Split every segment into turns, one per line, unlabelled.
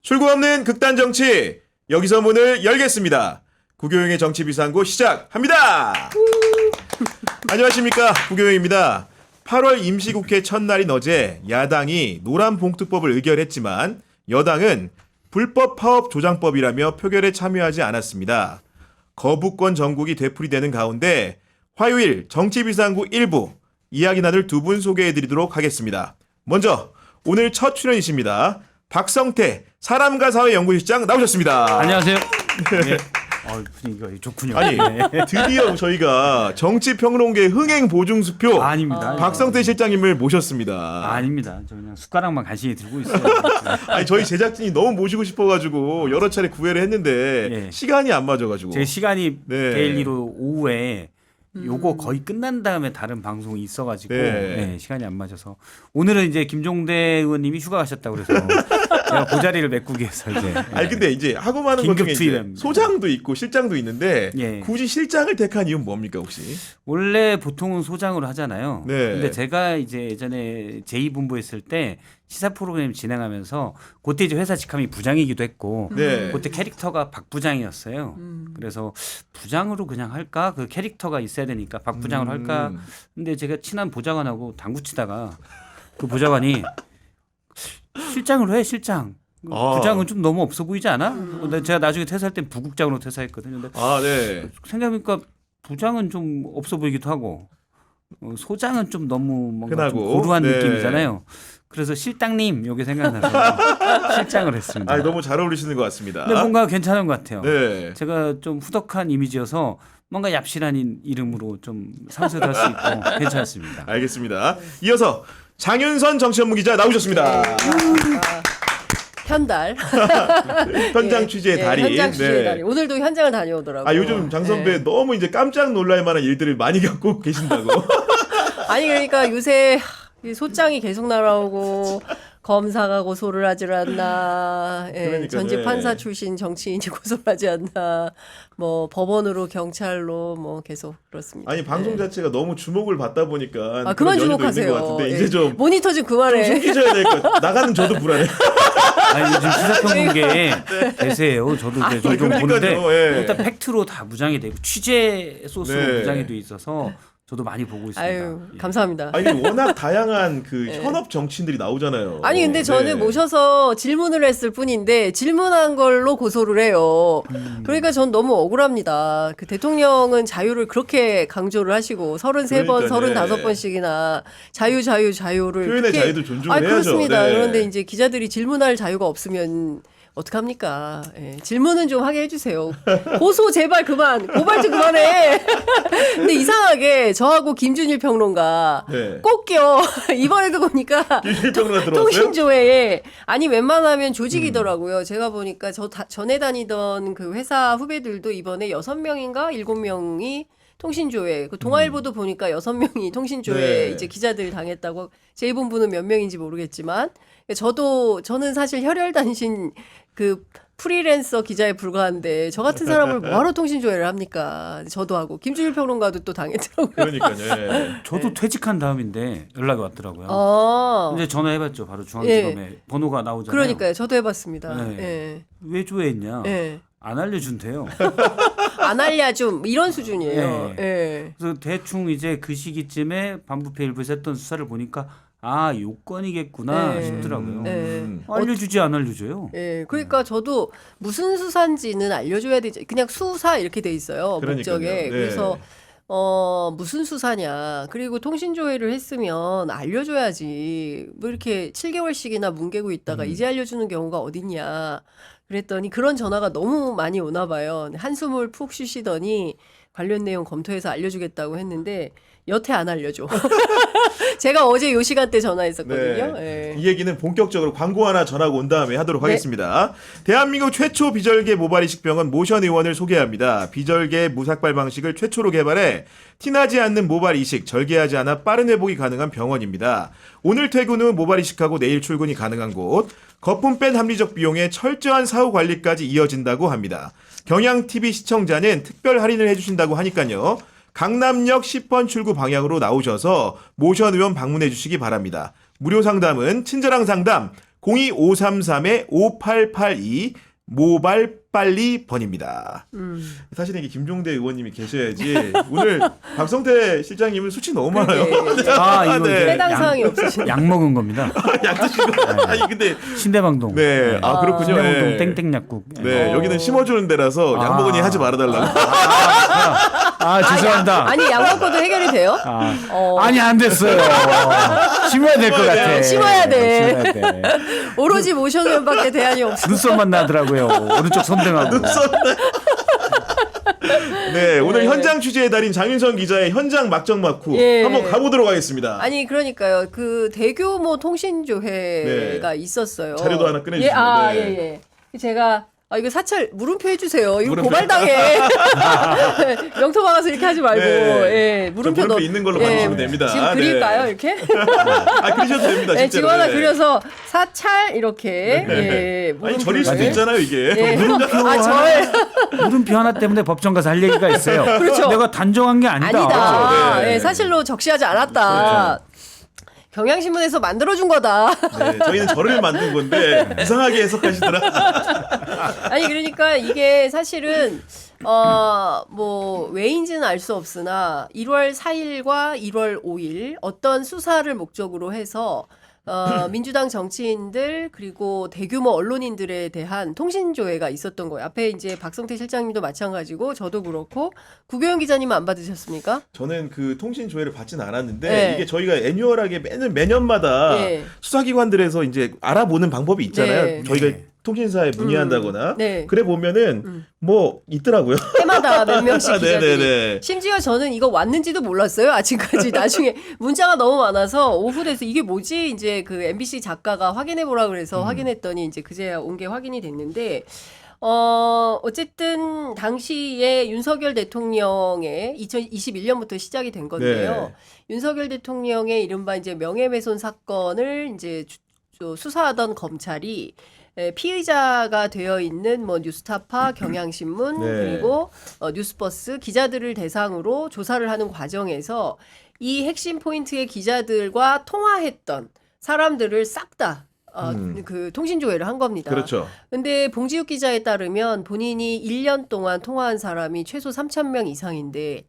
출구 없는 극단 정치, 여기서 문을 열겠습니다. 구교영의 정치 비상구 시작합니다. 안녕하십니까, 구교영입니다. 8월 임시국회 첫날인 어제 야당이 노란봉투법을 의결했지만 여당은 불법 파업 조장법이라며 표결에 참여하지 않았습니다. 거부권 전국이 되풀이되는 가운데 화요일 정치 비상구 1부 이야기 나눌 두 분 소개해드리도록 하겠습니다. 먼저 오늘 첫 출연이십니다. 박성태 사람과 사회 연구실장 나오셨습니다.
안녕하세요. 네. 분위기가 좋군요.
아니 드디어 저희가 정치평론계 흥행 보증수표
아닙니다.
박성태 실장님을 모셨습니다.
아닙니다. 저 그냥 숟가락만 간신히 들고 있어요.
아니 저희 제작진이 너무 모시고 싶어가지고 여러 차례 구애를 했는데
예.
시간이 안 맞아가지고
제 시간이
네.
데일리로 오후에 요거 거의 끝난 다음에 다른 방송이 있어가지고
네.
네, 시간이 안 맞아서 오늘은 이제 김종대 의원님이 휴가 가셨다고 그래서 제가 그 자리를 메꾸기 위해서 이제
아니 근데 이제 하고 많은 것 중에 이제
투입합니다.
소장도 있고 실장도 있는데
예.
굳이 실장을 택한 이유는 뭡니까 혹시?
원래 보통은 소장으로 하잖아요.
네.
근데 제가 이제 예전에 제2본부 했을 때 시사 프로그램 진행하면서 그때 이제 회사 직함이 부장이기도 했고
네.
그때 캐릭터가 박 부장이었어요. 그래서 부장으로 그냥 할까? 그 캐릭터가 있어야 되니까 박 부장으로 할까? 근데 제가 친한 보좌관하고 당구 치다가 그 보좌관이 실장으로 해 실장. 부장은 좀 너무 없어 보이지 않아? 근데 제가 나중에 퇴사할 땐 부국장으로 퇴사했거든요. 근데
아 네.
생각해보니까 부장은 좀 없어 보이기도 하고 소장은 좀 너무 뭔가 좀
흔하고,
고루한
네.
느낌이잖아요. 그래서 실장님 여기 생각나서 실장을 했습니다.
아 너무 잘 어울리시는 것 같습니다.
근데 뭔가 괜찮은 것 같아요.
네.
제가 좀 후덕한 이미지여서 뭔가 얍실한 이름으로 좀 상쇄도 할 수 있고 괜찮습니다.
알겠습니다. 이어서 장윤선 정치전문 기자 나오셨습니다.
현달.
현장 취재의 달인.
현장 취재의
네.
달인. 오늘도 현장을 다녀오더라고요.
아 요즘 장 선배 너무 이제 깜짝 놀랄 만한 일들을 많이 겪고 계신다고.
아니 그러니까 요새 이 소장이 계속 날아오고 검사가 고소를 하질 않나. 예,
그러니까요.
전직 판사 출신 정치인이 고소하지 않나. 뭐 법원으로 경찰로 뭐 계속 그렇습니다.
아니 방송 자체가 너무 주목을 받다 보니까
아 그만
그런 연유도 있는
주목하세요.
것 같은데
예.
이제 좀
모니터 좀 그만해.
숨기셔야 될 것 같아요. 나가는 저도 불안해.
아니 요즘 시사평론계 대세예요. 저도 이제 좀
그러니까요.
보는데
예.
일단 팩트로 다 무장이 되고 취재 소스로
네.
무장이 돼 있어서 저도 많이 보고 있습니다.
아유
예.
감사합니다.
아니 워낙 다양한 그 현업 정치인들이 나오잖아요.
아니 근데 저는
네.
모셔서 질문을 했을 뿐인데 질문한 걸로 고소를 해요. 그러니까 전 너무 억울합니다. 그 대통령은 자유를 그렇게 강조를 하시고 33번,
그러니까요.
35번씩이나 자유를
표현의
그렇게-
자유도 존중을 해야죠.
그렇습니다.
네.
그런데 이제 기자들이 질문할 자유가 없으면 어떡합니까? 예, 질문은 좀 하게 해주세요. 고소 제발 그만, 고발 좀 그만해. 근데 이상하게 저하고 김준일 평론가
네.
꼭 껴. 이번에도 보니까
김준일 평론가 들어왔어요?
통신조회에 아니 웬만하면 조직이더라고요. 제가 보니까 전에 다니던 그 회사 후배들도 이번에 6명인가 7명이 통신조회. 그 동아일보도 보니까 6명이 통신조회
네.
이제 기자들 당했다고. 제2본부는 몇 명인지 모르겠지만 저는 사실 혈혈단신 그 프리랜서 기자에 불과한데 저 같은 사람을 뭐하러 통신조회를 합니까? 저도 하고 김준일 평론가도 또 당했더라고요.
그러니까요. 예.
저도 퇴직한 다음인데 연락이 왔더라고요.
아,
근데 전화해봤죠. 바로 중앙지검에 번호가 나오잖아요.
그러니까요. 저도 해봤습니다.
네.
예.
왜 조회했냐?
예.
안 알려준대요.
안 알려줌 이런 수준이에요.
네.
예.
그래서 대충 이제 그 시기쯤에 반부패 일부에서 했던 수사를 보니까 아 요건이겠구나
네.
싶더라고요.
네.
알려주지 안 알려줘요.
예, 그러니까 저도 무슨 수사인지는 알려줘야 되지. 그냥 수사 이렇게 돼 있어요.
그러니까요.
목적에.
네.
그래서 무슨 수사냐. 그리고 통신조회를 했으면 알려줘야지. 뭐 이렇게 7개월씩이나 뭉개고 있다가 이제 알려주는 경우가 어딨냐. 그랬더니 그런 전화가 너무 많이 오나 봐요. 한숨을 푹 쉬시더니 관련 내용 검토해서 알려주겠다고 했는데 여태 안 알려줘. 제가 어제 요 시간대 전화했었거든요.
네.
예.
이 얘기는 본격적으로 광고 하나 전하고 온 다음에 하도록 하겠습니다. 대한민국 최초 비절개 모발 이식병원 모션 의원을 소개합니다. 비절개 무삭발 방식을 최초로 개발해 티나지 않는 모발 이식, 절개하지 않아 빠른 회복이 가능한 병원입니다. 오늘 퇴근 후 모발 이식하고 내일 출근이 가능한 곳, 거품 뺀 합리적 비용에 철저한 사후 관리까지 이어진다고 합니다. 경향TV 시청자는 특별 할인을 해주신다고 하니까요. 강남역 10번 출구 방향으로 나오셔서 모션 의원 방문해 주시기 바랍니다. 무료 상담은 친절한 상담 02533-5882 모발 빨리 번입니다. 사실 이게 김종대 의원님이 계셔야지 오늘 박성태 실장님은 수치 너무 많아요.
아, 이거
네.
해당 사항이 없으신.
약 먹은 겁니다.
약 드시고 아니 근데
신대방동.
네, 아 그렇군요.
신대방동
네.
땡땡 약국.
네, 여기는 심어주는 데라서 약 먹으니 하지 말아달라고.
죄송합니다.
아니 약 먹고도 해결이 돼요?
아니 안 됐어요. 심어야 될 것 같아.
심어야 돼.
심어야 돼.
오로지 모션면밖에 대안이 없어.
눈썹만 나더라고요. 오른쪽 손등하고.
네, 오늘 현장 취재의 달인 장윤선 기자의 현장 막정막후
예.
한번 가보도록 하겠습니다.
아니 그러니까요. 그 대규모 통신조회가 있었어요.
자료도 하나 꺼내주시면.
예. 제가 이거 사찰 물음표 해주세요. 이거
물음표.
고발당해. 명토 박아서 이렇게 하지 말고.
네.
예, 물음표
물음표 있는 걸로 봐주시면 됩니다.
지금
네.
그릴까요, 이렇게?
그리셔도 됩니다.
네,
진짜로.
지금 하나
네.
그려서 사찰 이렇게.
네.
예,
아니 절일 수도
물음표를.
있잖아요 이게.
예. 절.
물음표 하나 때문에 법정 가서 할 얘기가 있어요.
그렇죠.
내가 단정한 게 아니다.
아니다.
네.
예, 사실로 적시하지 않았다. 경향신문에서 만들어준 거다.
네, 저희는 절을 만든 건데 이상하게 해석하시더라.
아니 그러니까 이게 사실은 뭐 왜인지는 알 수 없으나 1월 4일과 1월 5일 어떤 수사를 목적으로 해서 민주당 정치인들 그리고 대규모 언론인들에 대한 통신조회가 있었던 거예요. 앞에 이제 박성태 실장님도 마찬가지고 저도 그렇고 구교영 기자님은 안 받으셨습니까?
저는 그 통신 조회를 받지는 않았는데
네.
이게 저희가 애뉴얼하게 매년마다
네.
수사기관들에서 이제 알아보는 방법이 있잖아요.
네.
저희가 통신사에 문의한다거나
네.
그래 보면은 뭐 있더라고요.
해마다 몇 명씩 기자들이.
네네네.
심지어 저는 이거 왔는지도 몰랐어요. 아침까지 나중에 문자가 너무 많아서 오후 돼서 이게 뭐지? 이제 그 MBC 작가가 확인해 보라 그래서 확인했더니 이제 그제야 온 게 확인이 됐는데 어쨌든 당시에 윤석열 대통령의 2021년부터 시작이 된 건데요. 윤석열 대통령의 이른바 이제 명예훼손 사건을 이제 수사하던 검찰이 피의자가 되어 있는 뭐 뉴스타파, 경향신문
네.
그리고 뉴스버스 기자들을 대상으로 조사를 하는 과정에서 이 핵심 포인트의 기자들과 통화했던 사람들을 싹 다 그 통신조회를 한 겁니다.
그렇죠.
근데 봉지욱 기자에 따르면 본인이 1년 동안 통화한 사람이 최소 3,000명 이상인데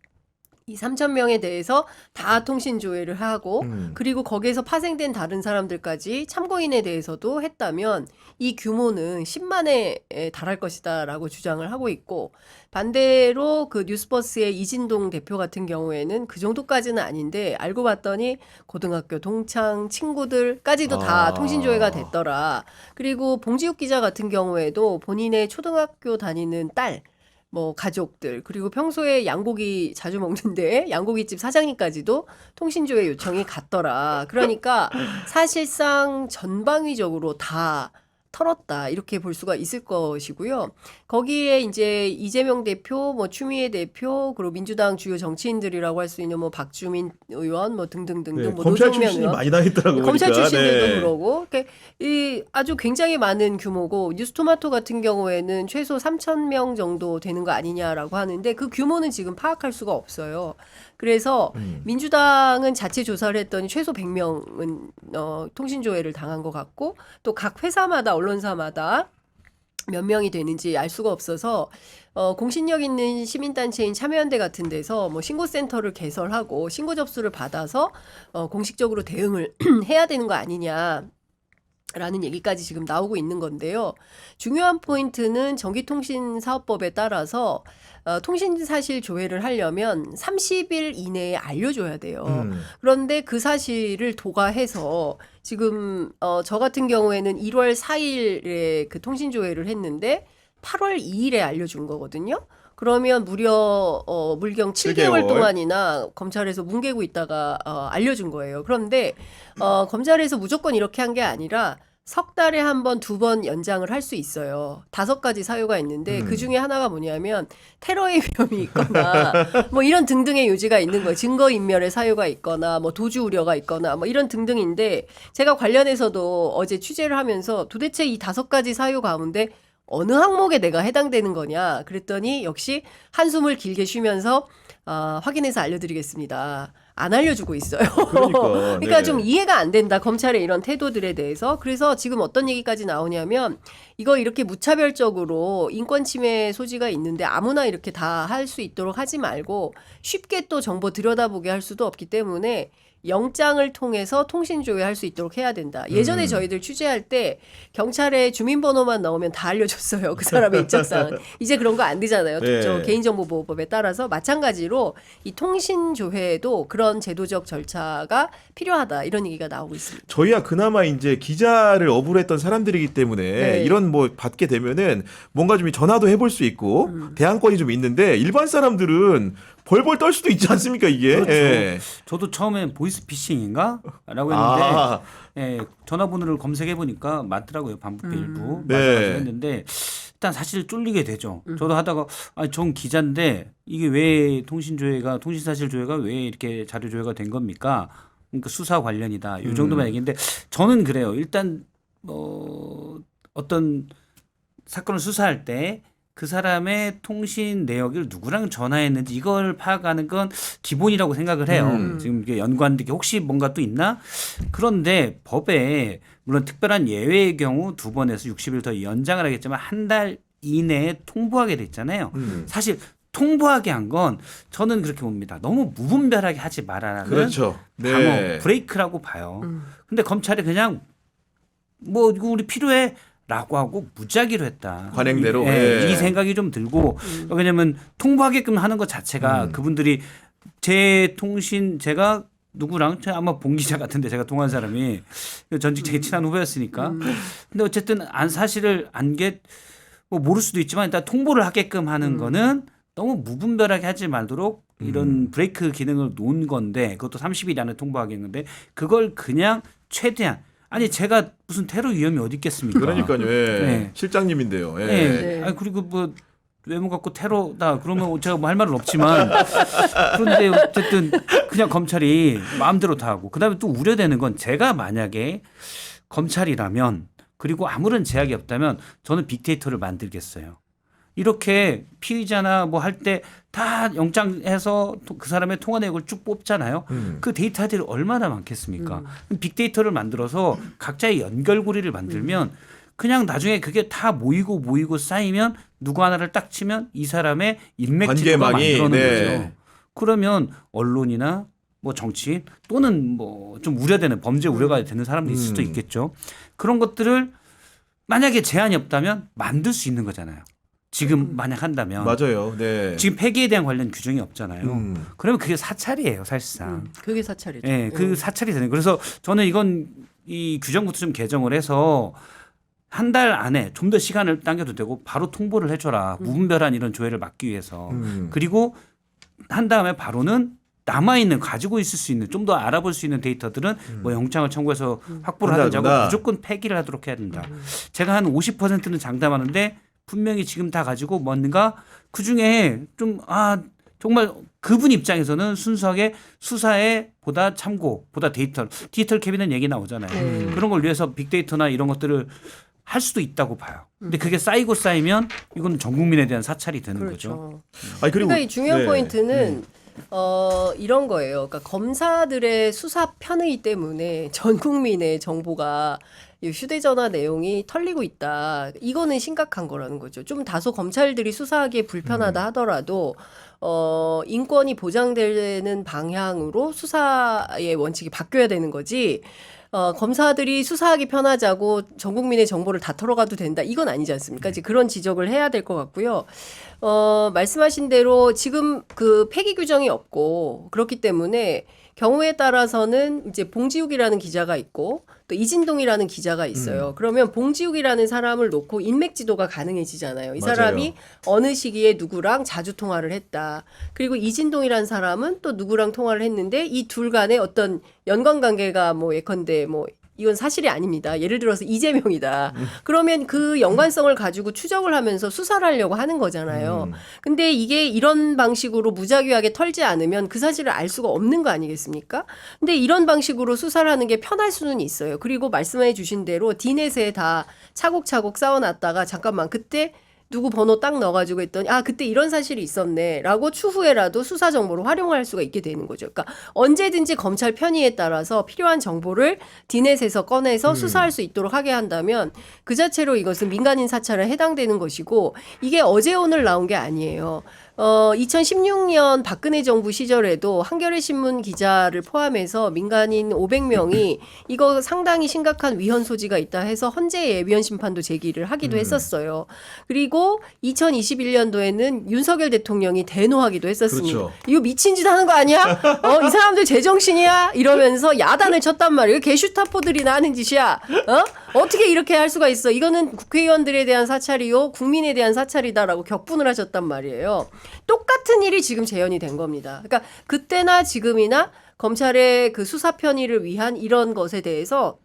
이 3,000명에 대해서 다 통신조회를 하고 그리고 거기에서 파생된 다른 사람들까지 참고인에 대해서도 했다면 이 규모는 10만에 달할 것이다라고 주장을 하고 있고 반대로 그 뉴스버스의 이진동 대표 같은 경우에는 그 정도까지는 아닌데 알고 봤더니 고등학교 동창 친구들까지도 다 통신조회가 됐더라. 그리고 봉지욱 기자 같은 경우에도 본인의 초등학교 다니는 딸 뭐 가족들 그리고 평소에 양고기 자주 먹는데 양고기집 사장님까지도 통신조회 요청이 갔더라. 그러니까 사실상 전방위적으로 다 털었다 이렇게 볼 수가 있을 것이고요. 거기에 이제 이재명 대표, 뭐 추미애 대표, 그리고 민주당 주요 정치인들이라고 할 수 있는 뭐 박주민 의원, 뭐 등등등등,
네,
뭐
검찰
노정면
출신이
의원,
많이 나있더라고요.
검찰
보니까.
출신들도
네.
그러고 이 아주 굉장히 많은 규모고 뉴스토마토 같은 경우에는 최소 3,000명 정도 되는 거 아니냐라고 하는데 그 규모는 지금 파악할 수가 없어요. 그래서 민주당은 자체 조사를 했더니 최소 100명은 통신조회를 당한 것 같고 또 각 회사마다 언론사마다 몇 명이 되는지 알 수가 없어서 공신력 있는 시민단체인 참여연대 같은 데서 뭐 신고센터를 개설하고 신고 접수를 받아서 공식적으로 대응을 해야 되는 거 아니냐. 라는 얘기까지 지금 나오고 있는 건데요. 중요한 포인트는 전기통신사업법에 따라서 통신사실 조회를 하려면 30일 이내에 알려줘야 돼요. 그런데 그 사실을 도가해서 지금 저 같은 경우에는 1월 4일에 그 통신조회를 했는데 8월 2일에 알려준 거거든요. 그러면 무려 물경 7개월 동안이나 검찰에서 뭉개고 있다가 알려준 거예요. 그런데 검찰에서 무조건 이렇게 한 게 아니라 석 달에 한 번, 두 번 연장을 할 수 있어요. 5가지 사유가 있는데 그 중에 하나가 뭐냐면 테러의 위험이 있거나 뭐 이런 등등의 요지가 있는 거예요. 증거인멸의 사유가 있거나 뭐 도주 우려가 있거나 뭐 이런 등등인데 제가 관련해서도 어제 취재를 하면서 도대체 이 5가지 사유 가운데 어느 항목에 내가 해당되는 거냐 그랬더니 역시 한숨을 길게 쉬면서 확인해서 알려드리겠습니다. 안 알려주고 있어요.
그러니까,
그러니까
네.
좀 이해가 안 된다. 검찰의 이런 태도들에 대해서. 그래서 지금 어떤 얘기까지 나오냐면 이거 이렇게 무차별적으로 인권 침해 소지가 있는데 아무나 이렇게 다 할 수 있도록 하지 말고 쉽게 또 정보 들여다보게 할 수도 없기 때문에 영장을 통해서 통신 조회할 수 있도록 해야 된다. 예전에 저희들 취재할 때 경찰에 주민번호만 나오면 다 알려줬어요. 그 사람의 입장상. 이제 그런 거 안 되잖아요.
네.
저 개인정보보호법에 따라서 마찬가지로 이 통신 조회에도 그런 제도적 절차가 필요하다. 이런 얘기가 나오고 있습니다.
저희야 그나마 이제 기자를 업으로 했던 사람들이기 때문에
네.
이런 뭐 받게 되면은 뭔가 좀 전화도 해볼 수 있고 대안권이 좀 있는데 일반 사람들은 벌벌 떨 수도 있지 않습니까 이게?
그렇죠.
예.
저도 처음엔 보이스피싱인가? 라고 했는데
아,
예, 전화번호를 검색해 보니까 맞더라고요. 반부패 일부
네.
맞아가지고 했는데 일단 사실 쫄리게 되죠. 저도 하다가 전 기자인데 이게 왜 통신사실 조회가 왜 이렇게 자료 조회가 된 겁니까? 그러니까 수사 관련이다. 이 정도만 얘기인데 저는 그래요. 일단 어떤 사건을 수사할 때 그 사람의 통신 내역을 누구랑 전화했는지 이걸 파악하는 건 기본이라고 생각을 해요. 지금 이게 연관된 게 혹시 뭔가 또 있나? 그런데 법에 물론 특별한 예외의 경우 2번에서 60일 더 연장을 하겠지만 한 달 이내에 통보하게 됐잖아요. 사실 통보하게 한 건 저는 그렇게 봅니다. 너무 무분별하게 하지 말아라는
그렇죠.
방어
네.
브레이크라고 봐요. 근데 검찰이 그냥 뭐 이거 우리 필요해 라고 하고 무작위로 했다.
관행대로.
이 생각이 좀 들고 왜냐하면 통보하게끔 하는 것 자체가 그분들이 제가 누구랑 아마 봉 기자 같은데 제가 통한 사람이 전직 되게 친한 후배였으니까 근데 어쨌든 사실을 뭐 모를 수도 있지만 일단 통보를 하게끔 하는 거는 너무 무분별하게 하지 말도록 이런 브레이크 기능을 놓은 건데 그것도 30일 안에 통보하겠는데 그걸 그냥 최대한 아니 제가 무슨 테러 위험이 어디 있겠습니까?
그러니까요. 예.
네.
실장님인데요. 예.
네.
네.
아니 그리고 뭐 외모 갖고 테러다 그러면 제가 뭐 할 말은 없지만 그런데 어쨌든 그냥 검찰이 마음대로 다 하고 그다음에 또 우려되는 건 제가 만약에 검찰이라면 그리고 아무런 제약이 없다면 저는 빅데이터를 만들겠어요. 이렇게 피의자나 뭐 할 때 다 영장해서 그 사람의 통화 내역을 쭉 뽑잖아요. 그 데이터들이 얼마나 많겠습니까? 빅데이터를 만들어서 각자의 연결고리를 만들면 그냥 나중에 그게 다 모이고 쌓이면 누구 하나를 딱 치면 이 사람의 인맥 지도가
관계망이,
만들어놓은
네.
거죠. 그러면 언론이나 뭐 정치인 또는 뭐 좀 우려되는 범죄 우려가 되는 사람도 있을 수도 있겠죠. 그런 것들을 만약에 제한이 없다면 만들 수 있는 거잖아요. 지금 만약 한다면
맞아요. 네.
지금 폐기에 대한 관련 규정이 없잖아요. 그러면 그게 사찰이에요, 사실상.
그게 사찰이죠.
예, 그 사찰이 되는. 그래서 저는 이 규정부터 좀 개정을 해서 한 달 안에 좀 더 시간을 당겨도 되고 바로 통보를 해줘라. 무분별한 이런 조회를 막기 위해서. 그리고 한 다음에 바로는 남아있는 가지고 있을 수 있는 좀 더 알아볼 수 있는 데이터들은 뭐 영장을 청구해서 확보를 하든지 하고
한다구나.
무조건 폐기를 하도록 해야 된다. 제가 한 50%는 장담하는데 분명히 지금 다 가지고 뭔가 그중에 좀 정말 그분 입장에서는 순수하게 수사에 보다 디지털 캐비넷 얘기 나오잖아요. 그런 걸 위해서 빅데이터나 이런 것들을 할 수도 있다고 봐요. 근데 그게 쌓이면 이건 전 국민에 대한 사찰이 되는 거죠.
그렇죠.
아니, 그리고
그러니까 이 중요한
네.
포인트는 이런 거예요. 그러니까 검사들의 수사 편의 때문에 전 국민의 정보가 이 휴대전화 내용이 털리고 있다. 이거는 심각한 거라는 거죠. 좀 다소 검찰들이 수사하기에 불편하다 하더라도 인권이 보장되는 방향으로 수사의 원칙이 바뀌어야 되는 거지. 검사들이 수사하기 편하자고 전 국민의 정보를 다 털어가도 된다. 이건 아니지 않습니까? 이제 그런 지적을 해야 될 것 같고요. 말씀하신 대로 지금 그 폐기 규정이 없고 그렇기 때문에 경우에 따라서는 이제 봉지욱이라는 기자가 있고 또 이진동이라는 기자가 있어요. 그러면 봉지욱이라는 사람을 놓고 인맥 지도가 가능해지잖아요. 이
맞아요.
사람이 어느 시기에 누구랑 자주 통화를 했다. 그리고 이진동이라는 사람은 또 누구랑 통화를 했는데 이 둘 간에 어떤 연관 관계가 뭐 예컨대 뭐 이건 사실이 아닙니다. 예를 들어서 이재명이다. 그러면 그 연관성을 가지고 추적을 하면서 수사를 하려고 하는 거잖아요. 근데 이게 이런 방식으로 무작위하게 털지 않으면 그 사실을 알 수가 없는 거 아니겠습니까? 근데 이런 방식으로 수사를 하는 게 편할 수는 있어요. 그리고 말씀해 주신 대로 디넷에 다 차곡차곡 쌓아놨다가 잠깐만 그때 누구 번호 딱 넣어가지고 했더니 아 그때 이런 사실이 있었네라고 추후에라도 수사 정보로 활용할 수가 있게 되는 거죠. 그러니까 언제든지 검찰 편의에 따라서 필요한 정보를 디넷에서 꺼내서 수사할 수 있도록 하게 한다면 그 자체로 이것은 민간인 사찰에 해당되는 것이고 이게 어제 오늘 나온 게 아니에요. 2016년 박근혜 정부 시절에도 한겨레 신문 기자를 포함해서 민간인 500명이 이거 상당히 심각한 위헌 소지가 있다 해서 헌재 예비헌 심판도 제기를 하기도 했었어요. 그리고 2021년도에는 윤석열 대통령이 대노하기도 했었습니다.
그렇죠.
이거 미친 짓 하는 거 아니야? 이 사람들 제정신이야? 이러면서 야단을 쳤단 말이에요. 개슈타포들이나 하는 짓이야. 어떻게 이렇게 할 수가 있어? 이거는 국회의원들에 대한 사찰이요, 국민에 대한 사찰이다라고 격분을 하셨단 말이에요. 똑같은 일이 지금 재현이 된 겁니다. 그러니까 그때나 지금이나 검찰의 그 수사 편의를 위한 이런 것에 대해서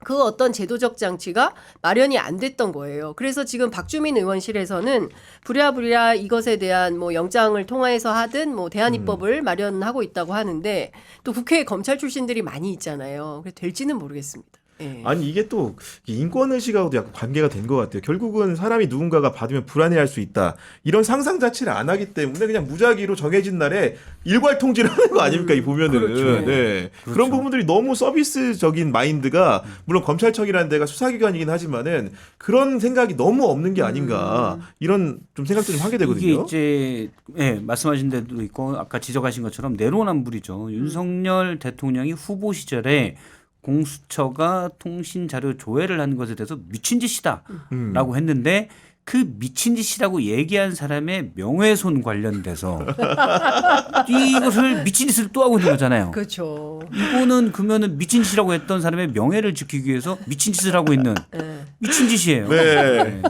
그 어떤 제도적 장치가 마련이 안 됐던 거예요. 그래서 지금 박주민 의원실에서는 부랴부랴 이것에 대한 뭐 영장을 통해서 하든 뭐 대안입법을 마련하고 있다고 하는데 또 국회에 검찰 출신들이 많이 있잖아요. 그래서 될지는 모르겠습니다. 예.
아니 이게 또 인권의식하고도 약간 관계가 된 것 같아요. 결국은 사람이 누군가가 받으면 불안해할 수 있다. 이런 상상 자체를 안 하기 때문에 그냥 무작위로 정해진 날에 일괄 통지를 하는 거 아닙니까? 이 보면은.
그렇죠.
네.
그렇죠.
그런 부분들이 너무 서비스적인 마인드가 물론 검찰청이라는 데가 수사기관이긴 하지만은 그런 생각이 너무 없는 게 아닌가 이런 좀 생각도 좀 하게 되거든요.
이게 이제 말씀하신 데도 있고 아까 지적하신 것처럼 내로남불이죠. 윤석열 대통령이 후보 시절에 공수처가 통신 자료 조회를 한 것에 대해서 미친 짓이다라고 했는데 그 미친 짓이라고 얘기한 사람의 명예훼손 관련돼서 이것을 미친 짓을 또 하고 있는 거잖아요.
그렇죠.
이거는 그러면은 미친 짓이라고 했던 사람의 명예를 지키기 위해서 미친 짓을 하고 있는 미친 짓이에요.
네.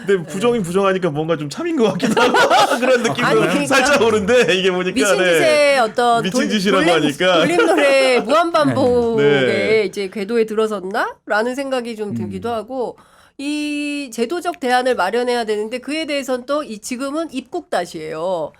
근데 부정이 부정하니까 뭔가 좀 참인 것 같기도 하고 그런 느낌도
아니, 그러니까
살짝 오는데 이게 보니까
미친
네.
짓의 어떤
미친 짓이라고 하니까.
돌림 노래 무한반복에
네.
이제 궤도에 들어섰나라는 생각이 좀 들기도 하고 이 제도적 대안을 마련해야 되는데 그에 대해서는 또 지금은 입국다시예요.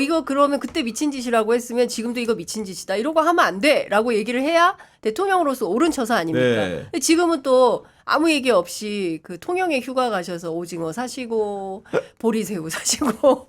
이거 그러면 그때 미친 짓이라고 했으면 지금도 이거 미친 짓이다. 이러고 하면 안 돼라고 얘기를 해야 대통령으로서 옳은 처사 아닙니까?
네.
근데 지금은 또 아무 얘기 없이 그 통영에 휴가 가셔서 오징어 사시고 보리새우 사시고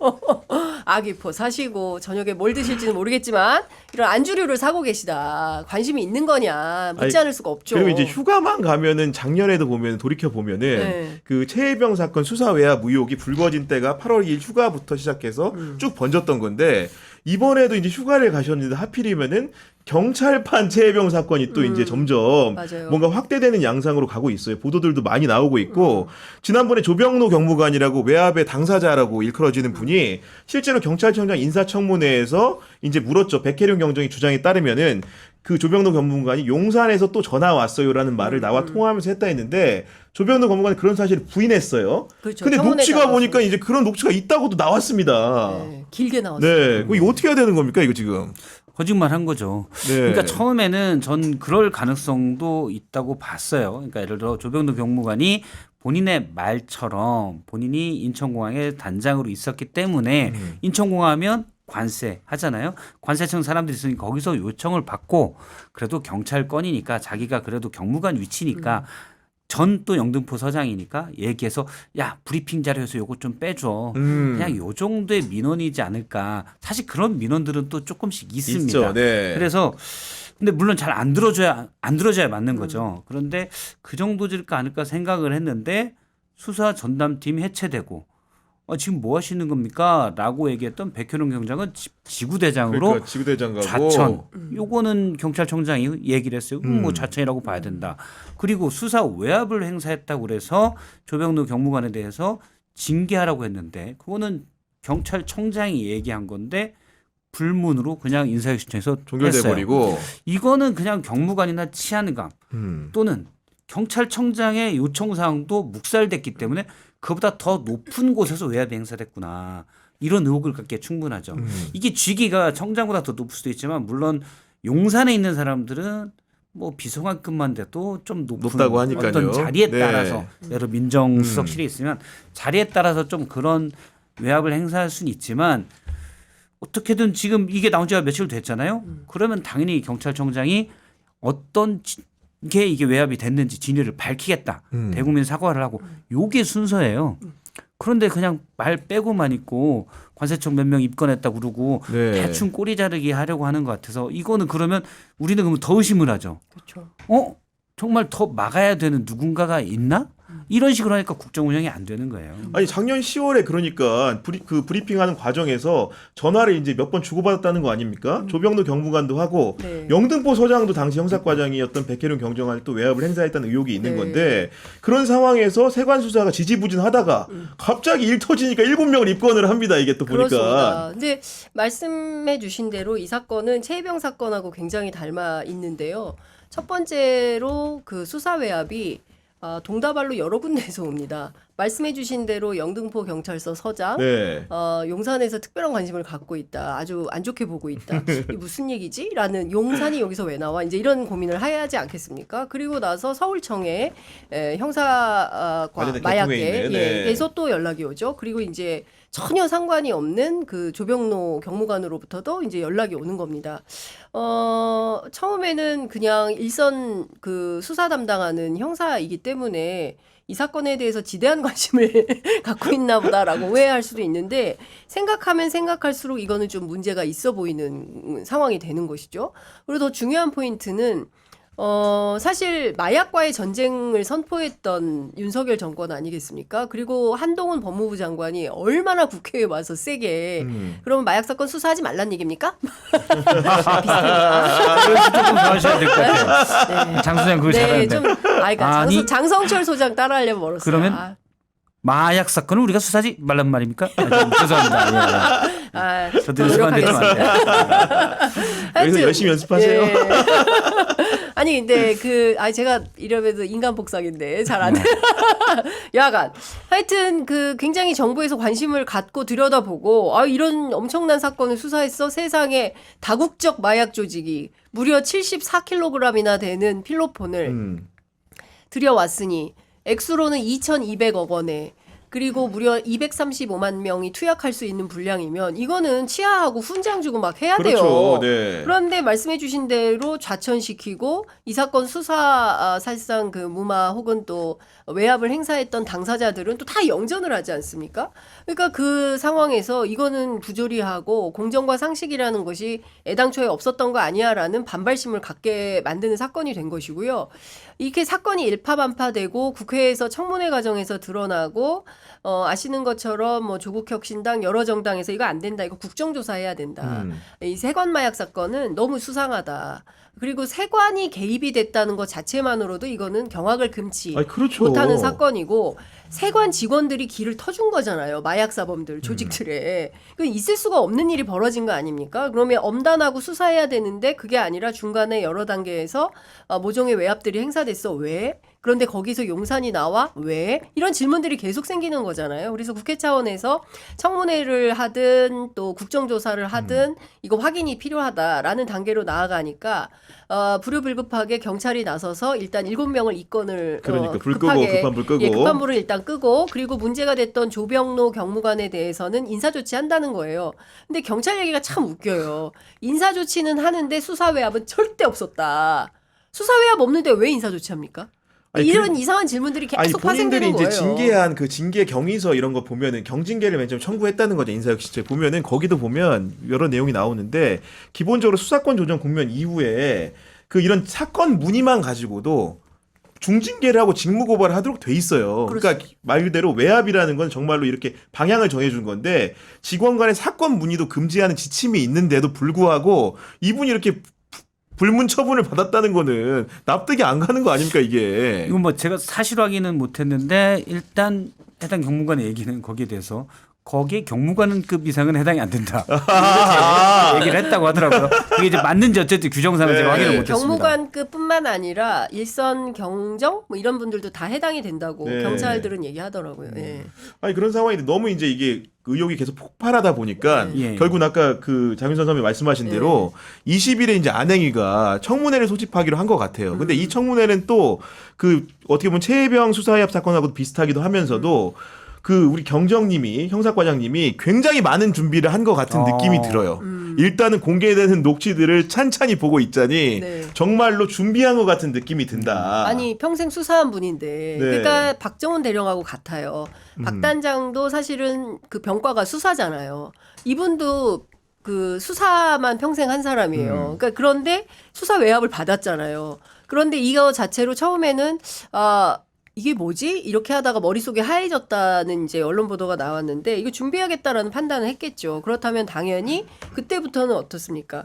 아귀포 사시고 저녁에 뭘 드실지는 모르겠지만 이런 안주류를 사고 계시다. 관심이 있는 거냐 묻지 않을 수가 없죠.
그리고 이제 휴가만 가면은 작년에도 보면 돌이켜 보면은
네.
그 최혜병 사건 수사 외압 의혹이 불거진 때가 8월 2일 휴가부터 시작해서 쭉 번졌던 건데 이번에도 이제 휴가를 가셨는데 하필이면은 경찰판 최혜병 사건이 또 이제 점점
맞아요.
뭔가 확대되는 양상으로 가고 있어요. 보도들도 많이 나오고 있고 지난번에 조병로 경무관이라고 외압의 당사자라고 일컬어지는 분이 실제로 경찰청장 인사청문회에서 이제 물었죠. 백혜룡 경정이 주장에 따르면은 그 조병로 경무관이 용산에서 또 전화 왔어요라는 말을 나와 통화하면서 했다 했는데 조병로 경무관이 그런 사실을 부인했어요.
그렇죠.
근데
청문회
녹취가
나와서.
보니까 이제 그런 녹취가 있다고도 나왔습니다.
네, 길게 나왔어요.
네, 이거 어떻게 해야 되는 겁니까 이거 지금?
거짓말 한 거죠.
네.
그러니까 처음에는 전 그럴 가능성도 있다고 봤어요. 그러니까 예를 들어 조병도 경무관이 본인의 말처럼 본인이 인천공항에 단장으로 있었기 때문에 인천공항하면 관세 하잖아요. 관세청 사람들이 있으니 거기서 요청을 받고 그래도 경찰권이니까 자기가 그래도 경무관 위치니까 전 또 영등포 서장이니까 얘기해서 야 브리핑 자료에서 요거 좀 빼줘. 그냥 요 정도의 민원이지 않을까. 사실 그런 민원들은 또 조금씩 있습니다.
있죠. 네.
그래서 근데 물론 잘 안 들어줘야 맞는 거죠. 그런데 그 정도일까 않을까 생각을 했는데 수사 전담팀 해체되고 지금 뭐 하시는 겁니까? 라고 얘기했던 백현웅 경장은 지구대장으로
그러니까 지구대장 가고
좌천. 요거는 경찰청장이 얘기를 했어요. 뭐 좌천이라고 봐야 된다. 그리고 수사 외압을 행사했다고 그래서 조병로 경무관에 대해서 징계하라고 했는데 그거는 경찰청장이 얘기한 건데 불문으로 그냥 인사혁신처에서
종결돼
했어요.
버리고
이거는 그냥 경무관이나 치안감 또는 경찰청장의 요청 사항도 묵살됐기 때문에 그보다 더 높은 곳에서 외압이 행사됐구나. 이런 의혹을 갖기에 충분하죠. 이게 직위가 청장보다 더 높을 수도 있지만 물론 용산에 있는 사람들은 뭐 비서관급만 돼도 좀
높다고 하니까요.
어떤 자리에
네.
따라서 예를 민정수석실에 있으면 자리에 따라서 좀 그런 외압을 행사할 수는 있지만 어떻게든 지금 이게 나온 지가 며칠 됐잖아요. 그러면 당연히 경찰청장이 어떤 게 이게 외압이 됐는지 진위를 밝히겠다. 대국민 사과를 하고 요게 순서예요. 그런데 그냥 말 빼고만 있고 관세청 몇 명 입건했다고 그러고
네.
대충 꼬리 자르기 하려고 하는 것 같아서 이거는 그러면 우리는 그러면 더 의심을 하죠.
그렇죠.
정말 더 막아야 되는 누군가가 있나? 이런 식으로 하니까 국정 운영이 안 되는 거예요.
아니 작년 10월에 그러니까 그 브리핑하는 과정에서 전화를 이제 몇 번 주고받았다는 거 아닙니까? 조병노 경무관도 하고
네.
영등포 서장도 당시 형사과장이었던 백혜룡 경정관이 또 외압을 행사했다는 의혹이 있는
네.
건데 그런 상황에서 세관 수사가 지지부진하다가 갑자기 일 터지니까 7명을 입건을 합니다. 이게 또 보니까.
그렇습니다. 근데 말씀해 주신 대로 이 사건은 최혜병 사건하고 굉장히 닮아 있는데요. 첫 번째로 그 수사 외압이 동다발로 여러 군데에서 옵니다. 말씀해 주신 대로 영등포 경찰서 서장,
네.
용산에서 특별한 관심을 갖고 있다. 아주 안 좋게 보고 있다. 이 무슨 얘기지? 라는 용산이 여기서 왜 나와? 이제 이런 고민을 해야 하지 않겠습니까? 그리고 나서 서울청에 형사과
관련된
마약계
계통에 있는, 네.
에서 또 연락이 오죠. 그리고 이제 전혀 상관이 없는 그 조병노 경무관으로부터도 이제 연락이 오는 겁니다. 처음에는 그냥 일선 그 수사 담당하는 형사이기 때문에 이 사건에 대해서 지대한 관심을 갖고 있나 보다라고 오해할 수도 있는데 생각하면 생각할수록 이거는 좀 문제가 있어 보이는 상황이 되는 것이죠. 그리고 더 중요한 포인트는 사실 마약과의 전쟁을 선포했던 윤석열 정권 아니겠습니까? 그리고 한동훈 법무부 장관이 얼마나 국회에 와서 세게 그러면 마약 사건 수사하지 말란 얘기입니까?
그래서 조금 더 하셔야 될 것 같아요.
네.
장 소장 그걸
네,
잘하는데.
좀 그러니까
아니,
장성철 소장 따라하려면 멀었어요.
그러면 마약 사건을 우리가 수사하지 말란 말입니까? 죄송합니다. 예. 저도 연습하는데 좀 안 돼요.
여기서 열심히 연습하세요.
예. 아니 근데 제가 이러면서 인간 복상인데 잘 안 돼. 야간. 하여튼 굉장히 정부에서 관심을 갖고 들여다보고 이런 엄청난 사건을 수사했어. 세상에 다국적 마약 조직이 무려 74kg이나 되는 필로폰을 들여왔으니 액수로는 2,200억 원에 그리고 무려 235만 명이 투약할 수 있는 분량이면 이거는 치아하고 훈장 주고 막 해야
그렇죠.
돼요.
네.
그런데 말씀해 주신 대로 좌천시키고 이 사건 수사 사실상 그 무마 혹은 또 외압을 행사했던 당사자들은 또 다 영전을 하지 않습니까? 그러니까 그 상황에서 이거는 부조리하고 공정과 상식이라는 것이 애당초에 없었던 거 아니야라는 반발심을 갖게 만드는 사건이 된 것이고요. 이렇게 사건이 일파만파되고 국회에서 청문회 과정에서 드러나고 아시는 것처럼 뭐 조국혁신당 여러 정당에서 이거 안 된다. 이거 국정조사해야 된다. 이 세관 마약 사건은 너무 수상하다. 그리고 세관이 개입이 됐다는 것 자체만으로도 이거는 경악을 금치
그렇죠.
못하는 사건이고 세관 직원들이 길을 터준 거잖아요. 마약 사범들 조직들에. 그 있을 수가 없는 일이 벌어진 거 아닙니까? 그러면 엄단하고 수사해야 되는데 그게 아니라 중간에 여러 단계에서 모종의 외압들이 행사됐어. 왜? 그런데 거기서 용산이 나와? 왜? 이런 질문들이 계속 생기는 거잖아요. 그래서 국회 차원에서 청문회를 하든 또 국정조사를 하든 이거 확인이 필요하다라는 단계로 나아가니까 불효불급하게 경찰이 나서서 일단 7명을 입건을
그러니까 불 끄고
급하게,
급한 불 끄고
급한 불을 일단 끄고 그리고 문제가 됐던 조병노 경무관에 대해서는 인사조치한다는 거예요. 근데 경찰 얘기가 참 웃겨요. 인사조치는 하는데 수사외압은 절대 없었다. 수사외압 없는데 왜 인사조치합니까? 이런 이상한 질문들이 계속
본인들이
파생되는 거예요.
이제 징계한 그 징계 경위서 이런 거 보면은 경징계를 맨 처음 청구했다는 거죠. 인사혁신처에 보면은 거기도 보면 여러 내용이 나오는데 기본적으로 수사권 조정 국면 이후에 이런 사건 문의만 가지고도 중징계를 하고 직무고발을 하도록 돼 있어요. 그러니까 말 그대로 외압이라는 건 정말로 이렇게 방향을 정해준 건데 직원 간의 사건 문의도 금지하는 지침이 있는데도 불구하고 이분이 이렇게 불문 처분을 받았다는 거는 납득이 안 가는 거 아닙니까 이게.
이건 뭐 제가 사실 확인은 못했는데 일단 해당 경무관의 얘기는 거기에 대해서 거기에 경무관급 이상은 해당이 안 된다. 얘기를 했다고 하더라고요. 그게 이제 맞는지 어쨌든 규정상은 제가 확인을 못했습니다.
경무관급뿐만 아니라 일선 경정 뭐 이런 분들도 다 해당이 된다고
네.
경찰들은 얘기하더라고요. 예.
아니 그런 상황인데 너무 이제 이게 의혹이 계속 폭발하다 보니까
예.
결국 아까 장윤선 선배 말씀하신 대로 20일에 이제 안행위가 청문회를 소집하기로 한 것 같아요. 근데 이 청문회는 또 어떻게 보면 최혜병 수사협 사건하고도 비슷하기도 하면서도 우리 경정님이 형사과장님이 굉장히 많은 준비를 한 것 같은 느낌이 들어요. 일단은 공개되는 녹취들을 찬찬히 보고 있자니
네.
정말로 준비한 것 같은 느낌이 든다.
아니 평생 수사한 분인데
네.
그러니까 박정훈 대령하고 같아요. 박 단장도 사실은 그 병과가 수사잖아요. 이분도 그 수사만 평생 한 사람이에요. 그러니까 그런데 수사 외압을 받았잖아요. 그런데 이거 자체로 처음에는 이게 뭐지? 이렇게 하다가 머릿속에 하얘졌다는 이제 언론 보도가 나왔는데 이거 준비하겠다라는 판단을 했겠죠. 그렇다면 당연히 그때부터는 어떻습니까?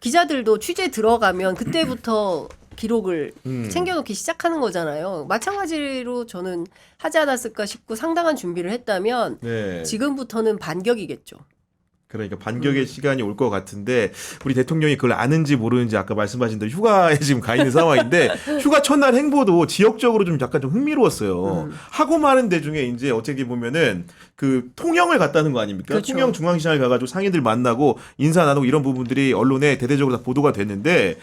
기자들도 취재 들어가면 그때부터 기록을 챙겨놓기 시작하는 거잖아요. 마찬가지로 저는 하지 않았을까 싶고 상당한 준비를 했다면
네.
지금부터는 반격이겠죠.
그러니까 반격의 시간이 올 것 같은데 우리 대통령이 그걸 아는지 모르는지 아까 말씀하신 대로 휴가에 지금 가 있는 상황인데 휴가 첫날 행보도 지역적으로 좀 약간 좀 흥미로웠어요. 하고 마는 데 중에 이제 어떻게 보면은 그 통영을 갔다는 거 아닙니까?
그렇죠.
통영 중앙시장을 가가지고 상인들 만나고 인사 나누고 이런 부분들이 언론에 대대적으로 다 보도가 됐는데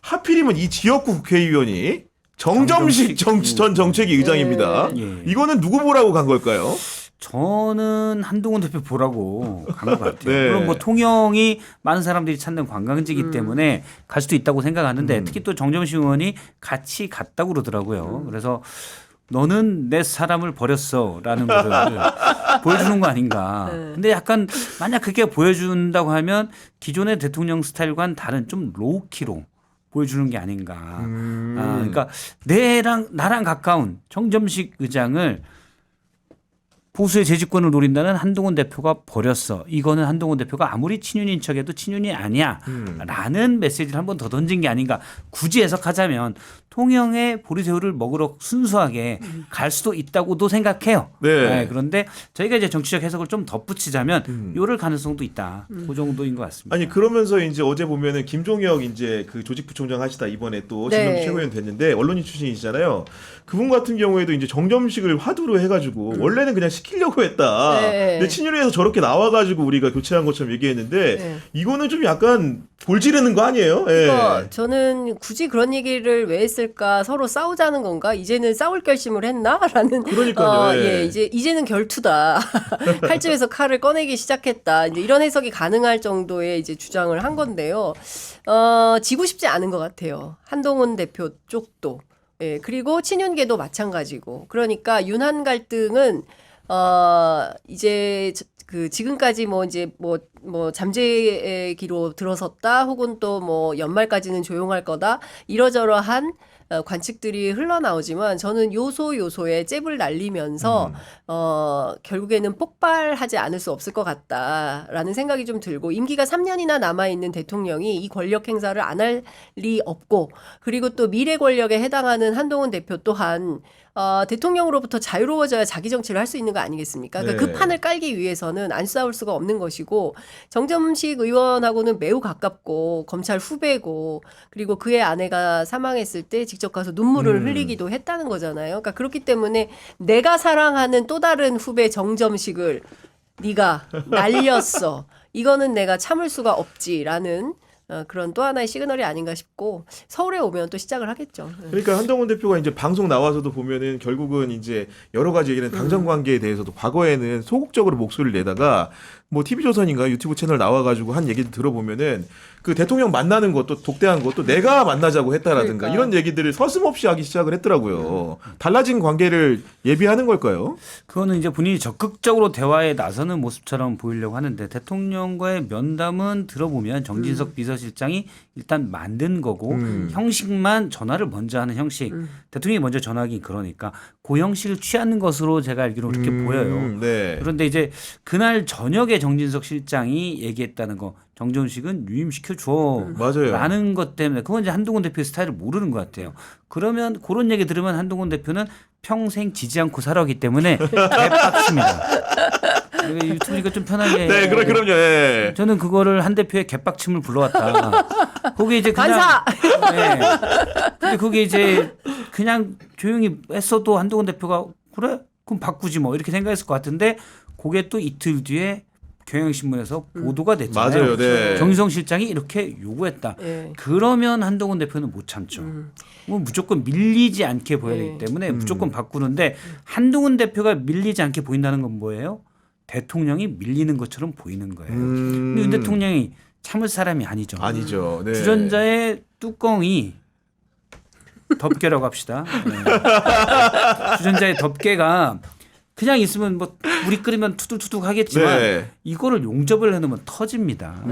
하필이면 이 지역구 국회의원이 정점식 전 정책위 의장입니다.
예.
이거는 누구 보라고 간 걸까요?
저는 한동훈 대표 보라고 간 것 같아요.
네.
물론 뭐 통영이 많은 사람들이 찾는 관광지이기 때문에 갈 수도 있다고 생각하는데 특히 또 정점식 의원이 같이 갔다고 그러더라고요. 그래서 너는 내 사람을 버렸어라는 것을 보여주는 거 아닌가. 근데 약간 만약 그게 보여준다고 하면 기존의 대통령 스타일과는 다른 좀 로우키로 보여주는 게 아닌가. 그러니까 나랑 가까운 정점식 의장을 보수의 재집권을 노린다는 한동훈 대표가 버렸어. 이거는 한동훈 대표가 아무리 친윤인 척해도 친윤이 아니야. 라는 메시지를 한 번 더 던진 게 아닌가. 굳이 해석하자면 통영에 보리새우를 먹으러 순수하게 갈 수도 있다고도 생각해요.
네.
그런데 저희가 이제 정치적 해석을 좀 덧붙이자면 요럴 가능성도 있다. 그 정도인 것 같습니다.
아니 그러면서 이제 어제 보면은 김종혁 이제 그 조직부총장 하시다 이번에 또
네.
신명기 최고위원 됐는데 언론인 출신이시잖아요. 그분 같은 경우에도 이제 정점식을 화두로 해가지고 원래는 그냥 시키려고 했다.
네.
근데 친윤회에서 저렇게 나와가지고 우리가 교체한 것처럼 얘기했는데
네.
이거는 좀 약간 골 지르는 거 아니에요? 예.
그러니까 저는 굳이 그런 얘기를 왜 했을까? 서로 싸우자는 건가? 이제는 싸울 결심을 했나?라는.
그러니까요. 예.
예, 이제는 결투다. 칼집에서 칼을 꺼내기 시작했다. 이제 이런 해석이 가능할 정도의 이제 주장을 한 건데요. 지고 싶지 않은 것 같아요. 한동훈 대표 쪽도. 예, 그리고 친윤계도 마찬가지고. 그러니까 윤한 갈등은 이제 그 지금까지 뭐 이제 뭐 잠재기로 들어섰다 혹은 또 뭐 연말까지는 조용할 거다 이러저러한 관측들이 흘러나오지만 저는 요소에 잽을 날리면서 결국에는 폭발하지 않을 수 없을 것 같다라는 생각이 좀 들고 임기가 3년이나 남아있는 대통령이 이 권력 행사를 안 할 리 없고 그리고 또 미래 권력에 해당하는 한동훈 대표 또한 대통령으로부터 자유로워져야 자기 정치를 할 수 있는 거 아니겠습니까? 그러니까
네.
그 판을 깔기 위해서는 안 싸울 수가 없는 것이고 정점식 의원하고는 매우 가깝고 검찰 후배고 그리고 그의 아내가 사망했을 때 직접 가서 눈물을 흘리기도 했다는 거잖아요. 그러니까 그렇기 때문에 내가 사랑하는 또 다른 후배 정점식을 네가 날렸어. 이거는 내가 참을 수가 없지라는 그런 또 하나의 시그널이 아닌가 싶고 서울에 오면 또 시작을 하겠죠.
그러니까 한동훈 대표가 이제 방송 나와서도 보면은 결국은 이제 여러 가지 얘기는 당정 관계에 대해서도 과거에는 소극적으로 목소리를 내다가 뭐 TV조선인가 유튜브 채널 나와가지고 한 얘기를 들어보면은 그 대통령 만나는 것도 독대한 것도 내가 만나자고 했다라든가
그러니까.
이런 얘기들을 서슴없이 하기 시작을 했더라고요. 달라진 관계를 예비하는 걸까요?
그거는 이제 본인이 적극적으로 대화에 나서는 모습처럼 보이려고 하는데 대통령과의 면담은 들어보면 정진석 비서실장이 일단 만든 거고 형식만 전화를 먼저 하는 형식. 대통령이 먼저 전화하기 그러니까 그 형식을 취하는 것으로 제가 알기로 그렇게 보여요.
네.
그런데 이제 그날 저녁에 정진석 실장이 얘기했다는 거 정점식은 유임시켜 줘.
맞아요.
라는 것 때문에 그건 이제 한동훈 대표의 스타일을 모르는 것 같아요. 그러면 그런 얘기 들으면 한동훈 대표는 평생 지지 않고 살아오기 때문에 개빡칩니다. 유튜브니까 좀 편하게.
네, 그럼요. 예.
저는 그거를 한 대표의 개빡침을 불러왔다. 그게 이제 그냥.
반사!
네. 근데 그게 이제 그냥 조용히 했어도 한동훈 대표가 그래? 그럼 바꾸지 뭐 이렇게 생각했을 것 같은데 그게 또 이틀 뒤에 경향신문에서 보도가 됐잖아요.
맞아요. 네.
정의성 실장이 이렇게 요구했다.
네.
그러면 한동훈 대표는 못 참죠. 뭐 무조건 밀리지 않게 보여야 되기 때문에 무조건 바꾸는데 한동훈 대표가 밀리지 않게 보인다는 건 뭐예요? 대통령이 밀리는 것처럼 보이는 거예요. 근데 윤 대통령이 참을 사람이 아니죠.
아니죠. 네.
주전자의 뚜껑이 덮개라고 합시다. 네. 주전자의 덮개가 그냥 있으면 뭐 물이 끓이면 투둑투둑 하겠지만
네.
이거를 용접을 해놓으면 터집니다.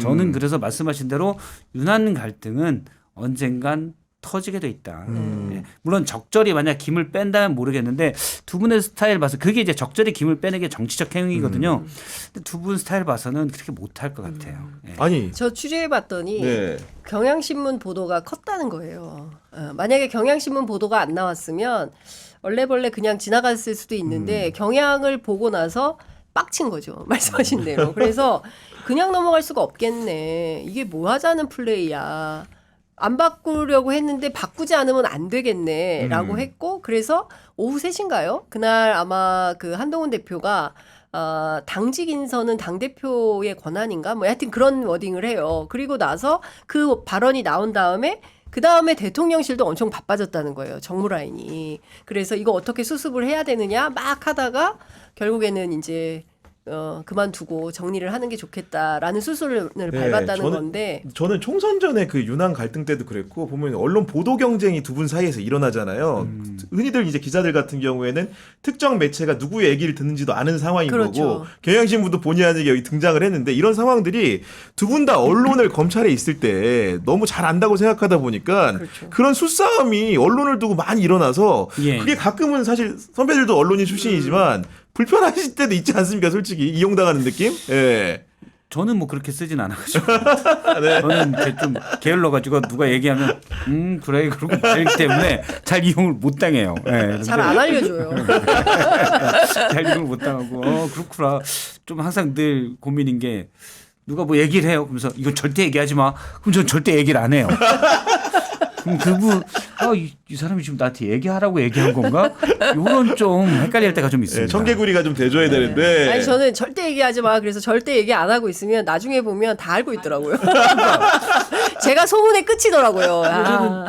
저는 그래서 말씀하신 대로 유난 갈등은 언젠간 터지게 돼 있다. 네. 물론 적절히 만약 김을 뺀다면 모르겠는데 두 분의 스타일 봐서 그게 이제 적절히 김을 빼는 게 정치적 행위거든요. 근데 두 분 스타일 봐서는 그렇게 못할 것 같아요. 네.
아니.
저 취재해봤더니
네.
경향신문 보도가 컸다는 거예요. 만약에 경향신문 보도가 안 나왔으면 얼레벌레 그냥 지나갔을 수도 있는데 경향을 보고 나서 빡친 거죠. 말씀하신 대로. 그래서 그냥 넘어갈 수가 없겠네. 이게 뭐 하자는 플레이야. 안 바꾸려고 했는데 바꾸지 않으면 안 되겠네라고 했고 그래서 오후 3시인가요? 그날 아마 그 한동훈 대표가 당직 인선은 당대표의 권한인가? 뭐 하여튼 그런 워딩을 해요. 그리고 나서 그 발언이 나온 다음에 그 다음에 대통령실도 엄청 바빠졌다는 거예요. 정무라인이. 그래서 이거 어떻게 수습을 해야 되느냐 막 하다가 결국에는 이제 그만두고 정리를 하는 게 좋겠다라는 수순을 밟았다는 건데.
저는 총선 전에 그 유난 갈등 때도 그랬고 보면 언론 보도 경쟁이 두 분 사이에서 일어나잖아요. 흔히들 이제 기자들 같은 경우에는 특정 매체가 누구의 얘기를 듣는지도 아는 상황인
그렇죠.
거고 경향신문도 본의 아니게 여기 등장을 했는데 이런 상황들이 두 분 다 언론을 검찰에 있을 때 너무 잘 안다고 생각하다 보니까
그렇죠.
그런 수싸움이 언론을 두고 많이 일어나서
예.
그게 가끔은 사실 선배들도 언론인 출신이지만 불편하실 때도 있지 않습니까? 솔직히 이용당하는 느낌? 예.
저는 뭐 그렇게 쓰진 않아가지고
네.
저는 이제 좀 게을러가지고 누가 얘기하면 그래 그러고 말기 때문에 잘 이용을 못 당해요. 네,
잘 안 알려줘요.
잘 이용을 못 당하고 그렇구나. 좀 항상 늘 고민인 게 누가 뭐 얘기를 해요. 그러면서 이건 절대 얘기하지 마. 그럼 전 절대 얘기를 안 해요. 그럼 그분 이 사람이 지금 나한테 얘기하라고 얘기한 건가? 이런 좀 헷갈릴 때가 좀 있습니다.
예, 청개구리가 좀 돼줘야 되는데.
아니 저는 절대 얘기하지 마. 그래서 절대 얘기 안 하고 있으면 나중에 보면 다 알고 있더라고요. 제가 소문의 끝이더라고요. 아.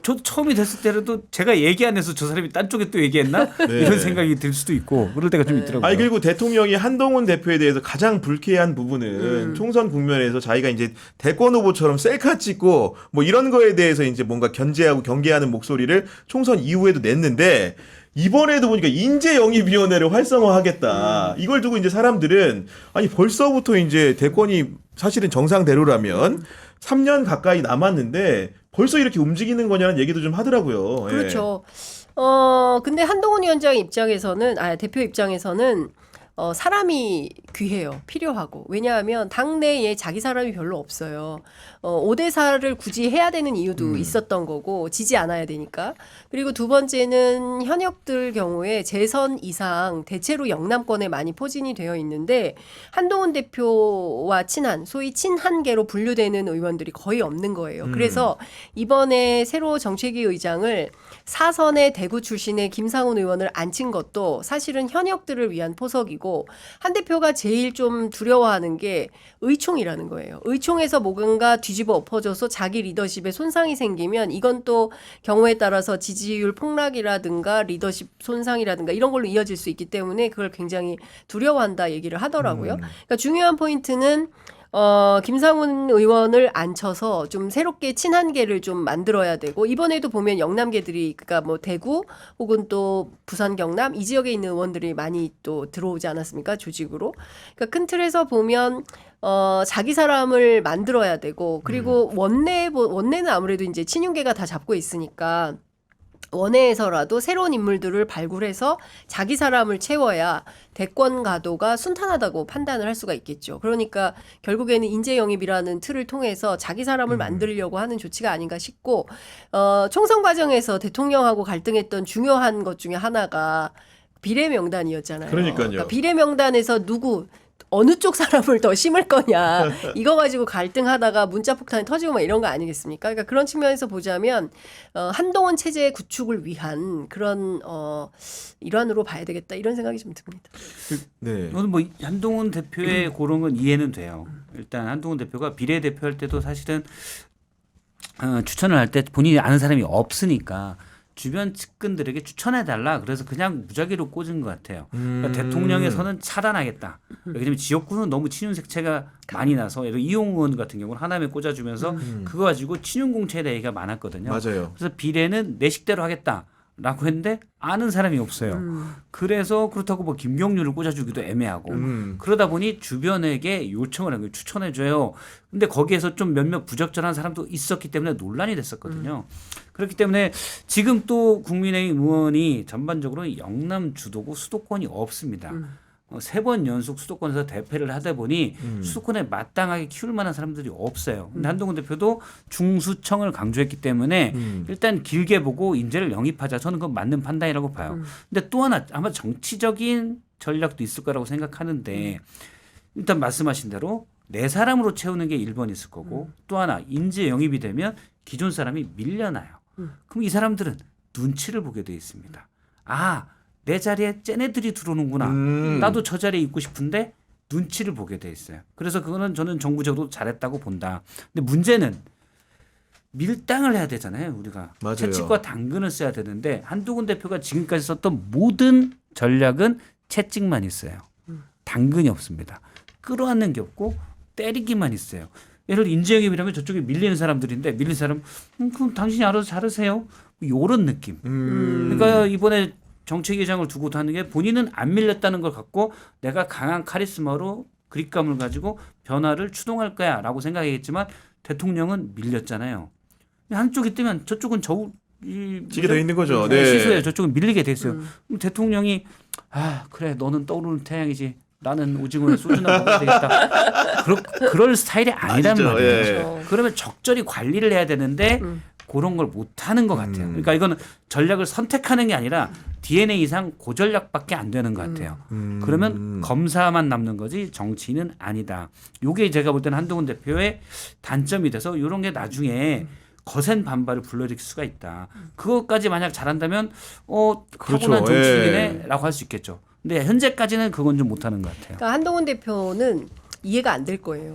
저도 처음이 됐을 때라도 제가 얘기 안 해서 저 사람이 딴 쪽에 또 얘기했나?
네.
이런 생각이 들 수도 있고 그럴 때가 좀 있더라고요.
아니 그리고 대통령이 한동훈 대표에 대해서 가장 불쾌한 부분은 총선 국면에서 자기가 이제 대권 후보처럼 셀카 찍고 뭐 이런 거에 대해서 이제 뭔가 견제하고 경계하는 목소리를 총선 이후에도 냈는데 이번에도 보니까 인재영입위원회를 활성화하겠다. 이걸 두고 이제 사람들은 아니 벌써부터 이제 대권이 사실은 정상대로라면 3년 가까이 남았는데 벌써 이렇게 움직이는 거냐는 얘기도 좀 하더라고요. 예.
그렇죠. 근데 한동훈 위원장 입장에서는, 대표 입장에서는, 사람이 귀해요. 필요하고. 왜냐하면 당내에 자기 사람이 별로 없어요. 5대4를 굳이 해야 되는 이유도 있었던 거고, 지지 않아야 되니까. 그리고 두 번째는 현역들 경우에 재선 이상 대체로 영남권에 많이 포진이 되어 있는데, 한동훈 대표와 친한, 소위 친한계로 분류되는 의원들이 거의 없는 거예요. 그래서 이번에 새로 정책위 의장을 사선의 대구 출신의 김상훈 의원을 앉힌 것도 사실은 현역들을 위한 포석이고 한 대표가 제일 좀 두려워하는 게 의총이라는 거예요. 의총에서 뭔가 뒤집어 엎어져서 자기 리더십에 손상이 생기면 이건 또 경우에 따라서 지지율 폭락이라든가 리더십 손상이라든가 이런 걸로 이어질 수 있기 때문에 그걸 굉장히 두려워한다 얘기를 하더라고요. 그러니까 중요한 포인트는 김상훈 의원을 앉혀서 좀 새롭게 친한계를 좀 만들어야 되고 이번에도 보면 영남계들이 그러니까 뭐 대구 혹은 또 부산 경남 이 지역에 있는 의원들이 많이 또 들어오지 않았습니까? 조직으로. 그러니까 큰 틀에서 보면 자기 사람을 만들어야 되고 그리고 원내는 아무래도 이제 친윤계가 다 잡고 있으니까 원내에서라도 새로운 인물들을 발굴해서 자기 사람을 채워야 대권 가도가 순탄하다고 판단을 할 수가 있겠죠. 그러니까 결국에는 인재 영입이라는 틀을 통해서 자기 사람을 만들려고 하는 조치가 아닌가 싶고 총선 과정에서 대통령하고 갈등했던 중요한 것 중에 하나가 비례 명단이었잖아요.
그러니까요.
비례 명단에서 어느 쪽 사람을 더 심을 거냐 이거 가지고 갈등하다가 문자 폭탄이 터지고 막 이런 거 아니겠습니까? 그러니까 그런 측면에서 보자면 한동훈 체제 구축을 위한 그런 일환으로 봐야 되겠다 이런 생각이 좀 듭니다.
네.
저는 뭐 한동훈 대표의 그런 건 이해는 돼요. 일단 한동훈 대표가 비례대표할 때도 사실은 추천을 할 때 본인이 아는 사람이 없으니까 주변 측근들에게 추천해달라. 그래서 그냥 무작위로 꽂은 것 같아요. 그러니까 대통령의 선은 차단하겠다. 왜냐면 지역구는 너무 친윤색채가 많이 나서 예를 들어 이용 의원 같은 경우는 하나에 꽂아주면서 그거 가지고 친윤공천에 대한 얘기가 많았거든요.
맞아요.
그래서 비례는 내 식대로 하겠다라고 했는데 아는 사람이 없어요. 그래서 그렇다고 뭐 김경률을 꽂아주기도 애매하고 그러다 보니 주변에게 요청을 한 거예요. 추천해줘요. 근데 거기에서 좀 몇몇 부적절한 사람도 있었기 때문에 논란이 됐었거든요. 그렇기 때문에 지금 또 국민의힘 의원이 전반적으로 영남 주도고 수도권이 없습니다. 3번 연속 수도권에서 대패를 하다 보니 수도권에 마땅하게 키울 만한 사람들이 없어요. 근데 한동훈 대표도 중수청을 강조했기 때문에 일단 길게 보고 인재를 영입하자. 저는 그건 맞는 판단이라고 봐요. 근데 또 하나 아마 정치적인 전략도 있을 거라고 생각하는데 일단 말씀하신 대로 내 사람으로 채우는 게 1번 있을 거고 또 하나 인재 영입이 되면 기존 사람이 밀려나요. 그럼 이 사람들은 눈치를 보게 돼 있습니다. 아, 내 자리에 쟤네들이 들어오는구나. 나도 저 자리에 있고 싶은데 눈치를 보게 돼 있어요. 그래서 그거는 저는 정부적으로 잘했다고 본다. 근데 문제는 밀당을 해야 되잖아요. 우리가
맞아요.
채찍과 당근을 써야 되는데 한동훈 대표가 지금까지 썼던 모든 전략은 채찍만 있어요. 당근이 없습니다. 끌어안는 게 없고 때리기만 있어요. 예를 들어 인재영입이라면 저쪽에 밀리는 사람들인데 밀린 사람 그럼 당신이 알아서 잘하세요. 이런 느낌. 그러니까 이번에 정책위장을 두고도 하는 게 본인은 안 밀렸다는 걸 갖고 내가 강한 카리스마로 그립감을 가지고 변화를 추동할 거야라고 생각했지만 대통령은 밀렸잖아요. 한쪽이 뜨면 저쪽은
지게 돼 있는 거죠. 네.
시소에 저쪽은 밀리게 됐어요. 그럼 대통령이 아 그래 너는 떠오르는 태양이지. 나는 오징어에 소주나 먹어야 되겠다. 그럴 스타일이 아니란
아니죠.
말이에요.
예.
그러면 적절히 관리를 해야 되는데 그런 걸 못하는 것 같아요. 그러니까 이거는 전략을 선택하는 게 아니라 DNA상 고전략밖에 안 되는 것 같아요. 그러면 검사만 남는 거지 정치인은 아니다. 이게 제가 볼 때는 한동훈 대표의 단점이 돼서 이런 게 나중에 거센 반발을 불러일으킬 수가 있다. 그것까지 만약 잘한다면
그렇죠.
타고난 정치인이네라고 할 수 있겠죠. 근데 현재까지는 그건 좀 못하는 것 같아요.
그러니까 한동훈 대표는 이해가 안 될 거예요.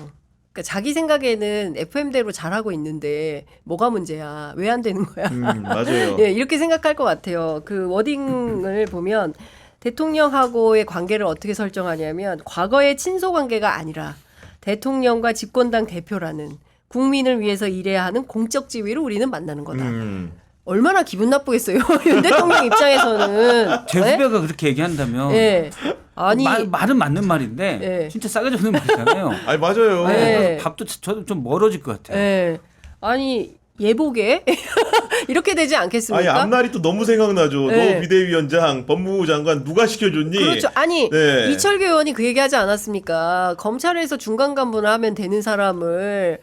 그러니까 자기 생각에는 FM대로 잘하고 있는데 뭐가 문제야? 왜 안 되는 거야?
맞아요.
예, 이렇게 생각할 것 같아요. 그 워딩을 보면 대통령하고의 관계를 어떻게 설정하냐면 과거의 친소 관계가 아니라 대통령과 집권당 대표라는 국민을 위해서 일해야 하는 공적 지위로 우리는 만나는 거다. 얼마나 기분 나쁘겠어요. 윤 대통령 입장에서는.
제
네?
후배가 그렇게 얘기한다면
예. 아니
말은 맞는 말인데
예.
진짜 싸가지 없는 말이잖아요.
아니 맞아요.
네.
그래서 밥도 저도 좀 멀어질 것 같아요.
예. 아니 예복에 이렇게 되지
아니
않겠습니까?
앞날이 또 너무 생각나죠.
네.
너 비대위원장, 법무부 장관 누가 시켜줬니?
그렇죠. 아니
네.
이철규 의원이 그 얘기하지 않았습니까? 검찰에서 중간 간부를 하면 되는 사람을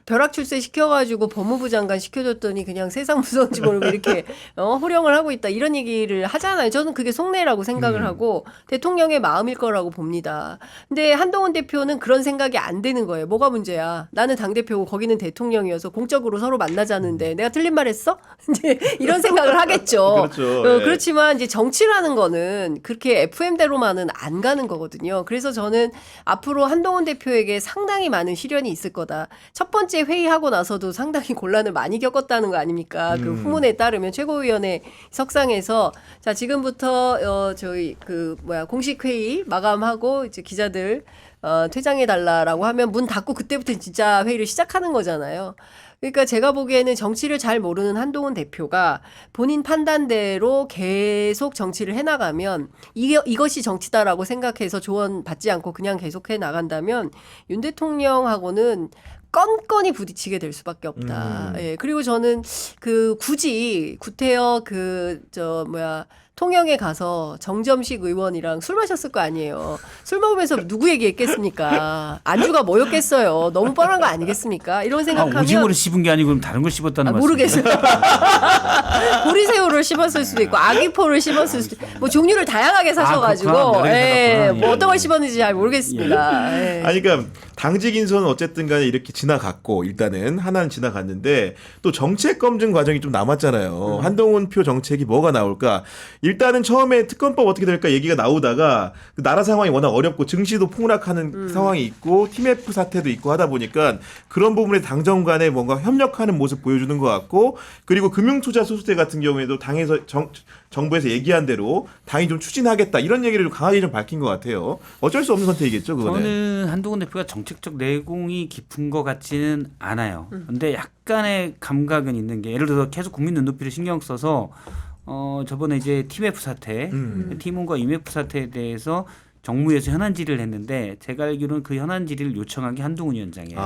벼락 출세 시켜가지고 법무부 장관 시켜줬더니 그냥 세상 무서운지 모르고 이렇게 호령을 하고 있다 이런 얘기를 하잖아요. 저는 그게 속내라고 생각을 하고 대통령의 마음일 거라고 봅니다. 근데 한동훈 대표는 그런 생각이 안 되는 거예요. 뭐가 문제야? 나는 당 대표고 거기는 대통령이어서 공적으로 서로 만나자는데 내가 틀린 말했어? 이제 이런 생각을 하겠죠.
그렇죠. 네.
그렇지만 이제 정치라는 거는 그렇게 FM대로만은 안 가는 거거든요. 그래서 저는 앞으로 한동훈 대표에게 상당히 많은 시련이 있을 거다. 첫 번째 회의하고 나서도 상당히 곤란을 많이 겪었다는 거 아닙니까? 그 후문에 따르면 최고위원회 석상에서 자 지금부터 저희 공식 회의 마감하고 이제 기자들 퇴장해 달라라고 하면 문 닫고 그때부터 진짜 회의를 시작하는 거잖아요. 그러니까 제가 보기에는 정치를 잘 모르는 한동훈 대표가 본인 판단대로 계속 정치를 해나가면 이것이 정치다라고 생각해서 조언 받지 않고 그냥 계속해 나간다면 윤 대통령하고는 건건이 부딪히게 될 수밖에 없다. 예. 그리고 저는 굳이 구태여 통영에 가서 정점식 의원이랑 술 마셨을 거 아니에요. 술 먹으면서 누구 얘기했겠습니까? 안주가 뭐였겠어요. 너무 뻔한 거 아니겠습니까? 이런 생각하면
오징어를 씹은 게 아니고 그럼 다른 걸 씹었다는 말씀.
모르겠어요. 보리새우를 씹었을 수도 있고 아기포를 씹었을 수도 있고 뭐 종류를 다양하게 사셔가지고
그렇구나.
뭐 어떤 걸 씹었는지 잘 모르겠습니다. 예.
아니 그러니까 당직 인선은 어쨌든 간에 이렇게 지나갔고 일단은 하나는 지나갔는데 또 정책 검증 과정이 좀 남았잖아요. 한동훈 표 정책이 뭐가 나올까? 일단은 처음에 특검법 어떻게 될까 얘기가 나오다가 그 나라 상황이 워낙 어렵고 증시도 폭락하는 상황이 있고 TMF 사태도 있고 하다 보니까 그런 부분에 당정 간에 뭔가 협력하는 모습 보여주는 것 같고 그리고 금융투자 소수대 같은 경우에도 당에서 정부에서 얘기한 대로 당이 좀 추진하겠다 이런 얘기를 좀 강하게 좀 밝힌 것 같아요. 어쩔 수 없는 선택이겠죠, 그거는.
저는 한동훈 대표가 정책적 내공이 깊은 것 같지는 않아요. 근데 약간의 감각은 있는 게 예를 들어서 계속 국민 눈높이를 신경 써서 저번에 이제 TMF 사태, 티몬과 IMF 사태에 대해서 정무에서 현안 질의를 했는데 제가 알기로는 그 현안 질의를 요청한 게 한동훈 위원장이에요.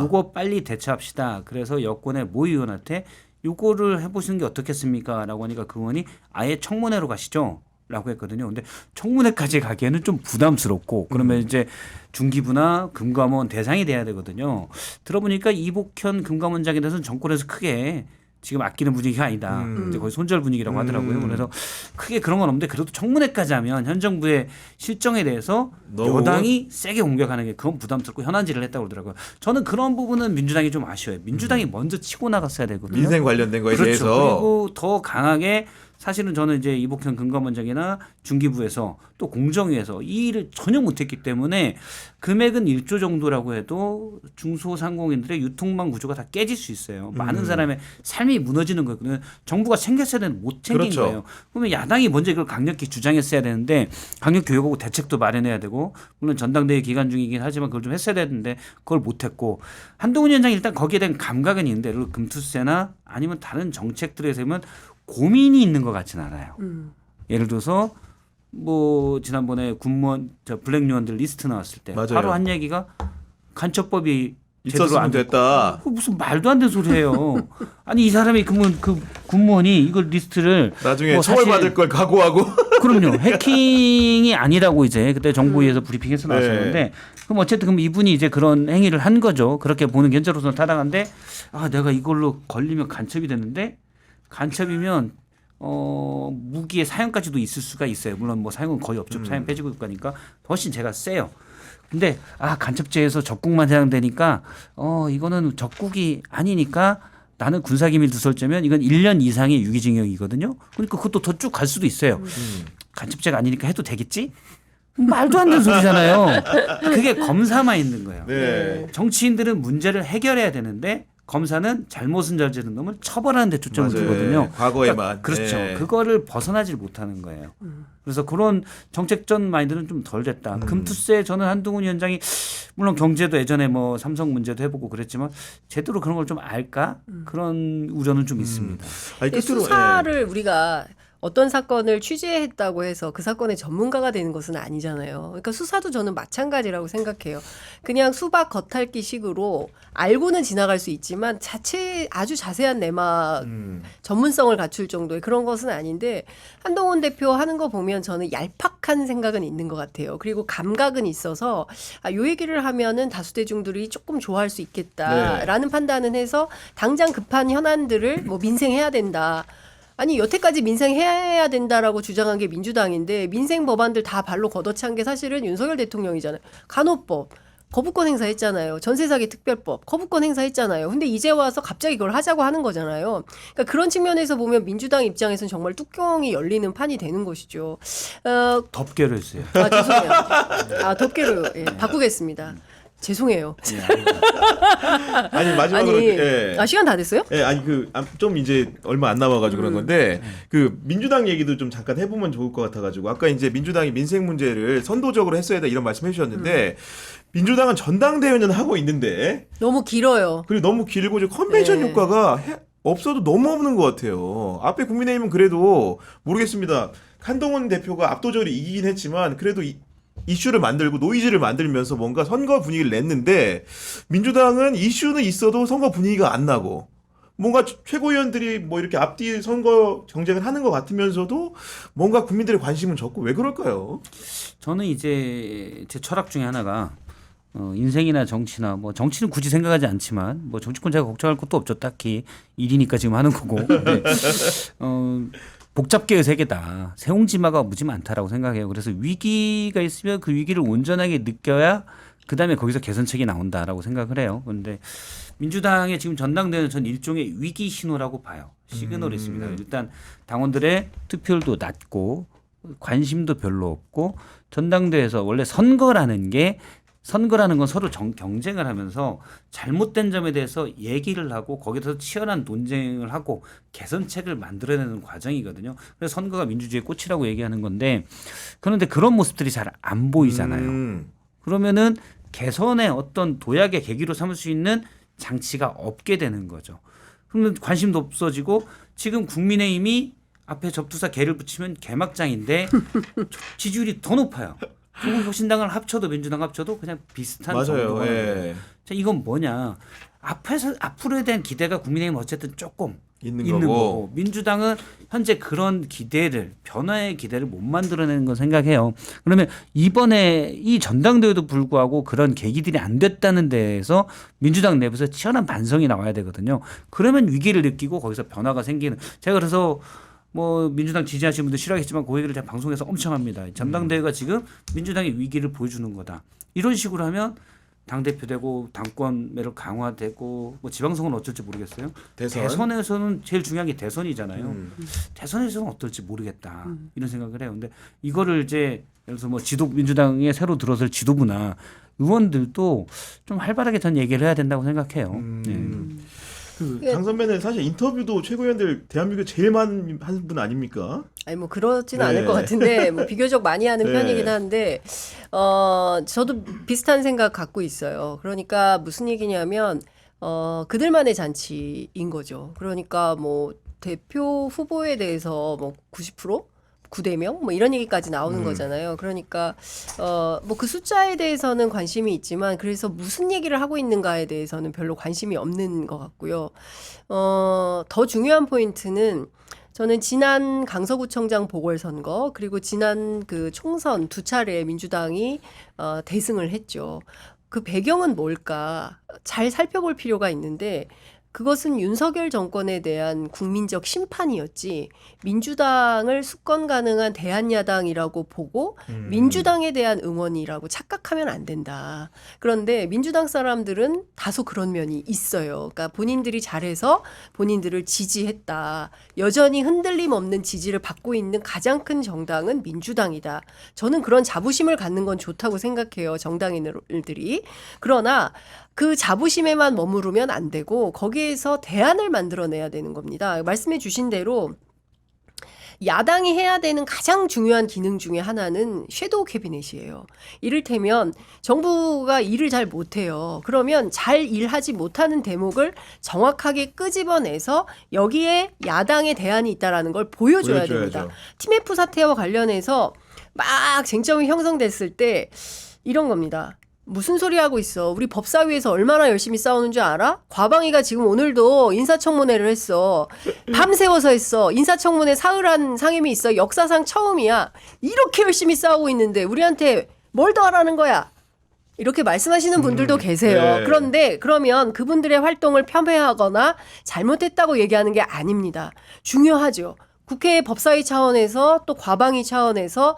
요거 빨리 대처합시다. 그래서 여권의 모 의원한테 요거를 해보시는 게 어떻겠습니까? 라고 하니까 그 의원이 아예 청문회로 가시죠. 라고 했거든요. 근데 청문회까지 가기에는 좀 부담스럽고 그러면 이제 중기부나 금감원 대상이 돼야 되거든요. 들어보니까 이복현 금감원장에 대해서는 정권에서 크게 지금 아끼는 분위기가 아니다. 이제 거의 손절 분위기라고 하더라고요. 그래서 크게 그런 건 없는데 그래도 청문회까지 하면 현 정부의 실정에 대해서
너무
여당이 세게 공격하는 게 그건 부담스럽고 현안질을 했다고 그러더라고요. 저는 그런 부분은 민주당이 좀 아쉬워요. 민주당이 먼저 치고 나갔어야 되거든요.
민생 관련된 거에
그렇죠.
대해서.
그리고 더 강하게 사실은 저는 이제 이복현 금감원장이나 중기부에서 또 공정위에서 이 일을 전혀 못했기 때문에 금액은 1조 정도라고 해도 중소상공인들의 유통망 구조가 다 깨질 수 있어요. 많은 사람의 삶이 무너지는 거거든요. 정부가 챙겼어야 되는데 못 챙긴
그렇죠.
거예요. 그러면 야당이 먼저 이걸 강력히 주장했어야 되는데 강력 교육하고 대책도 마련해야 되고 물론 전당대회 기간 중이긴 하지만 그걸 좀 했어야 되는데 그걸 못했고 한동훈 위원장이 일단 거기에 대한 감각은 있는데 금투세나 아니면 다른 정책들에 대해서는 고민이 있는 것 같지는 않아요. 예를 들어서 뭐 지난번에 군무원 블랙 요원들 리스트 나왔을 때
맞아요.
바로 한 얘기가 간첩법이 제대로
있었으면
안
됐다.
그 무슨 말도 안 되는 소리예요. 아니 이 사람이 그러면 그 군무원이 이걸 리스트를
나중에
뭐
처벌받을 걸 각오하고.
그럼요. 해킹이 아니라고 이제 그때 정부에서 브리핑에서 나왔었는데
네.
그럼 어쨌든 그럼 이분이 이제 그런 행위를 한 거죠. 그렇게 보는 게 현재로서는 타당한데 아 내가 이걸로 걸리면 간첩이 됐는데 간첩이면 무기의 사형까지도 있을 수가 있어요. 물론 뭐 사형은 거의 없죠. 사형 빼지고 있으니까 훨씬 제가 세요. 근데 간첩죄에서 적국만 해당되니까 이거는 적국이 아니니까 나는 군사기밀 누설죄면 이건 1년 이상의 유기징역이거든요. 그러니까 그것도 더 쭉 갈 수도 있어요. 간첩죄가 아니니까 해도 되겠지? 말도 안 되는 소리잖아요. 그게 검사만 있는 거예요.
네.
정치인들은 문제를 해결해야 되는데 검사는 잘못은 저지른 놈을 처벌하는 데 초점을
맞아요.
두거든요.
과거에만.
그렇죠.
네.
그거를 벗어나질 못하는 거예요. 그래서 그런 정책적 마인드는 좀 덜 됐다. 금투세 저는 한동훈 위원장이 물론 경제도 예전에 뭐 삼성 문제도 해보고 그랬지만 제대로 그런 걸 좀 알까? 그런 우려는 좀 있습니다.
아니, 끝으로,
수사를 우리가 어떤 사건을 취재했다고 해서 그 사건의 전문가가 되는 것은 아니잖아요. 그러니까 수사도 저는 마찬가지라고 생각해요. 그냥 수박 겉핥기식으로 알고는 지나갈 수 있지만 자체 아주 자세한 내막 전문성을 갖출 정도의 그런 것은 아닌데 한동훈 대표 하는 거 보면 저는 얄팍한 생각은 있는 것 같아요. 그리고 감각은 있어서 요 얘기를 하면은 다수대중들이 조금 좋아할 수 있겠다라는 판단은 해서 당장 급한 현안들을 뭐 민생해야 된다. 아니 여태까지 민생해야 된다라고 주장한 게 민주당인데 민생 법안들 다 발로 걷어찬 게 사실은 윤석열 대통령이잖아요. 간호법 거부권 행사했잖아요. 전세사기 특별법 거부권 행사했잖아요. 근데 이제 와서 갑자기 그걸 하자고 하는 거잖아요. 그러니까 그런 측면에서 보면 민주당 입장에서는 정말 뚜껑이 열리는 판이 되는 것이죠.
덮개로 했어요.
죄송해요. 덮개로 바꾸겠습니다. 죄송해요.
아니 마지막으로
시간 다 됐어요?
아니 좀 이제 얼마 안 남아가지고 그런 건데 그 민주당 얘기도 좀 잠깐 해보면 좋을 것 같아가지고 아까 이제 민주당이 민생 문제를 선도적으로 했어야 돼 이런 말씀해주셨는데 민주당은 전당대회는 하고 있는데
너무 길어요.
그리고 너무 길고 이제 컨벤션
네.
효과가 없어도 너무 없는 것 같아요. 앞에 국민의힘은 그래도 모르겠습니다. 한동훈 대표가 압도적으로 이기긴 했지만 그래도 이슈를 만들고 노이즈를 만들면서 뭔가 선거 분위기를 냈는데 민주당은 이슈는 있어도 선거 분위기가 안 나고 뭔가 최고위원들이 뭐 이렇게 앞뒤 선거 경쟁을 하는 것 같으면서도 뭔가 국민들의 관심은 적고 왜 그럴까요?
저는 이제 제 철학 중에 하나가 인생이나 정치나 뭐 정치는 굳이 생각하지 않지만 뭐 정치권 제가 걱정할 것도 없죠. 딱히 일이니까 지금 하는 거고. 근데 복잡계의 세계다. 세옹지마가 무지 많다라고 생각해요. 그래서 위기가 있으면 그 위기를 온전하게 느껴야 그다음에 거기서 개선책이 나온다라고 생각을 해요. 그런데 민주당의 지금 전당대회는 전 일종의 위기 신호라고 봐요. 시그널이 있습니다. 일단 당원들의 투표율도 낮고 관심도 별로 없고 전당대회에서 원래 선거라는 건 서로 경쟁을 하면서 잘못된 점에 대해서 얘기를 하고 거기서 치열한 논쟁을 하고 개선책을 만들어내는 과정이거든요. 그래서 선거가 민주주의의 꽃이라고 얘기하는 건데 그런데 그런 모습들이 잘 안 보이잖아요. 그러면은 개선의 어떤 도약의 계기로 삼을 수 있는 장치가 없게 되는 거죠. 그러면 관심도 없어지고 지금 국민의힘이 앞에 접두사 개를 붙이면 개막장인데 지지율이 더 높아요. 조국혁신당을 합쳐도 민주당 합쳐도 그냥 비슷한
맞아요.
정도가
예.
자, 이건 뭐냐? 앞으로에 대한 기대가 국민의힘은 어쨌든 조금
있는
있는
거고.
거고 민주당은 현재 그런 기대를 변화의 기대를 못 만들어내는 거 생각해요. 그러면 이번에 이 전당대회도 불구하고 그런 계기들이 안 됐다는 데에서 민주당 내부에서 치열한 반성이 나와야 되거든요. 그러면 위기를 느끼고 거기서 변화가 생기는. 제가 그래서 뭐 민주당 지지하시는 분들 싫어하겠지만 그 얘기를 제가 방송에서 엄청 합니다. 전당대회가 지금 민주당의 위기를 보여주는 거다. 이런 식으로 하면 당대표 되고 당권 매력 강화되고 뭐 지방선거는 어쩔지 모르겠어요. 대선에서는 제일 중요한 게 대선이잖아요. 대선에서는 어떨지 모르겠다. 이런 생각을 해요. 근데 이거를 이제 예를 들어서 뭐 민주당에 새로 들어설 지도부나 의원들도 좀 활발하게 전 얘기를 해야 된다고 생각해요.
장 선배는 사실 인터뷰도 최고위원들 대한민국에 제일 많이 한 분 아닙니까?
아니 뭐 그렇지는
네.
않을 것 같은데 뭐 비교적 많이 하는
네.
편이긴 한데 저도 비슷한 생각 갖고 있어요. 그러니까 무슨 얘기냐면 그들만의 잔치인 거죠. 그러니까 뭐 대표 후보에 대해서 뭐 90%? 9대0 뭐 이런 얘기까지 나오는 거잖아요. 그러니까 뭐 그 숫자에 대해서는 관심이 있지만 그래서 무슨 얘기를 하고 있는가에 대해서는 별로 관심이 없는 것 같고요. 더 중요한 포인트는 저는 지난 강서구청장 보궐선거 그리고 지난 그 총선 두 차례 민주당이 대승을 했죠. 그 배경은 뭘까? 잘 살펴볼 필요가 있는데 그것은 윤석열 정권에 대한 국민적 심판이었지 민주당을 수권 가능한 대한야당이라고 보고 민주당에 대한 응원이라고 착각하면 안 된다. 그런데 민주당 사람들은 다소 그런 면이 있어요. 그러니까 본인들이 잘해서 본인들을 지지했다. 여전히 흔들림 없는 지지를 받고 있는 가장 큰 정당은 민주당이다. 저는 그런 자부심을 갖는 건 좋다고 생각해요. 정당인들이. 그러나 그 자부심에만 머무르면 안 되고 거기에서 대안을 만들어내야 되는 겁니다. 말씀해 주신 대로 야당이 해야 되는 가장 중요한 기능 중에 하나는 섀도우 캐비넷이에요. 이를테면 정부가 일을 잘 못해요. 그러면 잘 일하지 못하는 대목을 정확하게 끄집어내서 여기에 야당의 대안이 있다는 걸 보여줘야 됩니다. TMF 사태와 관련해서 막 쟁점이 형성됐을 때 이런 겁니다. 무슨 소리 하고 있어. 우리 법사위에서 얼마나 열심히 싸우는 줄 알아? 과방위가 지금 오늘도 인사청문회를 했어. 밤새워서 했어. 인사청문회 사흘한 상임위 있어. 역사상 처음이야. 이렇게 열심히 싸우고 있는데 우리한테 뭘 더 하라는 거야? 이렇게 말씀하시는 분들도 계세요.
네.
그런데 그러면 그분들의 활동을 폄훼하거나 잘못했다고 얘기하는 게 아닙니다. 중요하죠. 국회 법사위 차원에서 또 과방위 차원에서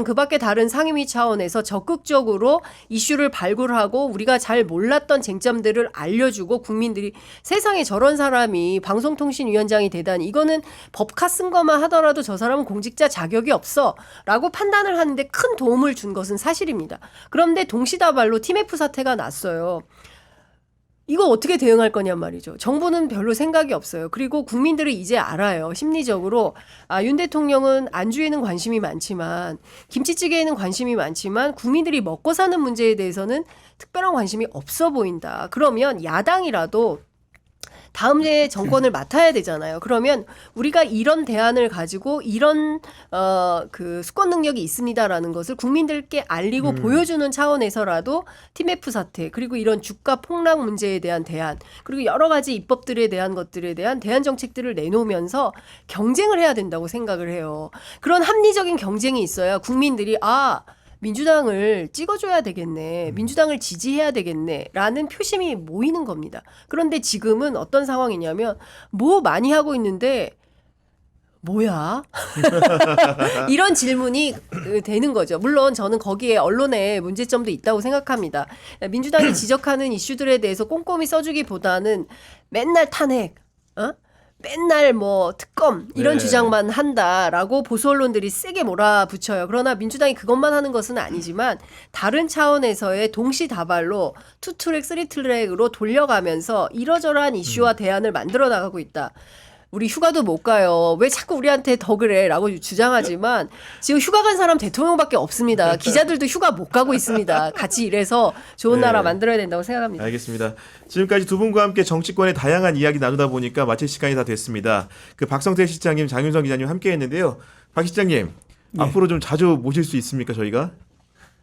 그 밖에 다른 상임위 차원에서 적극적으로 이슈를 발굴하고 우리가 잘 몰랐던 쟁점들을 알려주고 국민들이 세상에 저런 사람이 방송통신위원장이 되다니 이거는 법카 쓴 것만 하더라도 저 사람은 공직자 자격이 없어 라고 판단을 하는데 큰 도움을 준 것은 사실입니다. 그런데 동시다발로 TMF 사태가 났어요. 이거 어떻게 대응할 거냔 말이죠. 정부는 별로 생각이 없어요. 그리고 국민들이 이제 알아요. 심리적으로 윤 대통령은 안주에는 관심이 많지만 김치찌개에는 관심이 많지만 국민들이 먹고 사는 문제에 대해서는 특별한 관심이 없어 보인다. 그러면 야당이라도 다음 해 정권을 맡아야 되잖아요. 그러면 우리가 이런 대안을 가지고 이런 그 수권 능력이 있습니다라는 것을 국민들께 알리고 보여주는 차원에서라도 TMF 사태 그리고 이런 주가 폭락 문제에 대한 대안 그리고 여러 가지 입법들에 대한 것들에 대한 대안 정책들을 내놓으면서 경쟁을 해야 된다고 생각을 해요. 그런 합리적인 경쟁이 있어야 국민들이 민주당을 찍어줘야 되겠네. 민주당을 지지해야 되겠네. 라는 표심이 모이는 겁니다. 그런데 지금은 어떤 상황이냐면 뭐 많이 하고 있는데 뭐야? 이런 질문이 되는 거죠. 물론 저는 거기에 언론의 문제점도 있다고 생각합니다. 민주당이 지적하는 이슈들에 대해서 꼼꼼히 써주기보다는 맨날 탄핵, 맨날 뭐 특검 이런
네.
주장만 한다라고 보수 언론들이 세게 몰아붙여요. 그러나 민주당이 그것만 하는 것은 아니지만 다른 차원에서의 동시다발로 투트랙, 쓰리트랙으로 돌려가면서 이러저러한 이슈와 대안을 만들어 나가고 있다. 우리 휴가도 못 가요. 왜 자꾸 우리한테 더 그래? 라고 주장하지만 지금 휴가 간 사람 대통령밖에 없습니다. 기자들도 휴가 못 가고 있습니다. 같이 일해서 좋은
네.
나라 만들어야 된다고 생각합니다.
알겠습니다. 지금까지 두 분과 함께 정치권의 다양한 이야기 나누다 보니까 마칠 시간이 다 됐습니다. 그 박성태 실장님, 장윤성 기자님 함께했는데요. 박 실장님,
네.
앞으로 좀 자주 모실 수 있습니까, 저희가?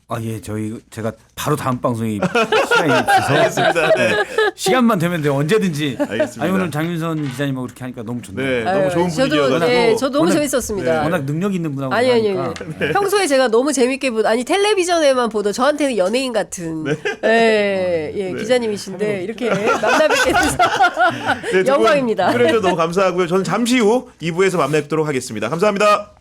아, 예, 제가 바로 다음 방송이 시간이 없어서
알겠습니다. 네.
시간만 되면 돼요. 언제든지.
알겠습니다.
아니, 오늘 장윤선 기자님하고 그렇게 하니까 너무 좋네요.
네, 너무 좋은
저도,
분위기여가지고.
네, 저도 너무
워낙-
재밌었습니다.
워낙 능력 있는 분하고
아니
하니까.
평소에 제가 너무 재밌게 아니 텔레비전에만 보던 저한테는 연예인 같은 예, 기자님이신데 이렇게 만나 뵙게 돼서
네, 두 분
영광입니다.
출연해주셔서 너무 감사하고요. 저는 잠시 후 2부에서 만나 뵙도록 하겠습니다. 감사합니다.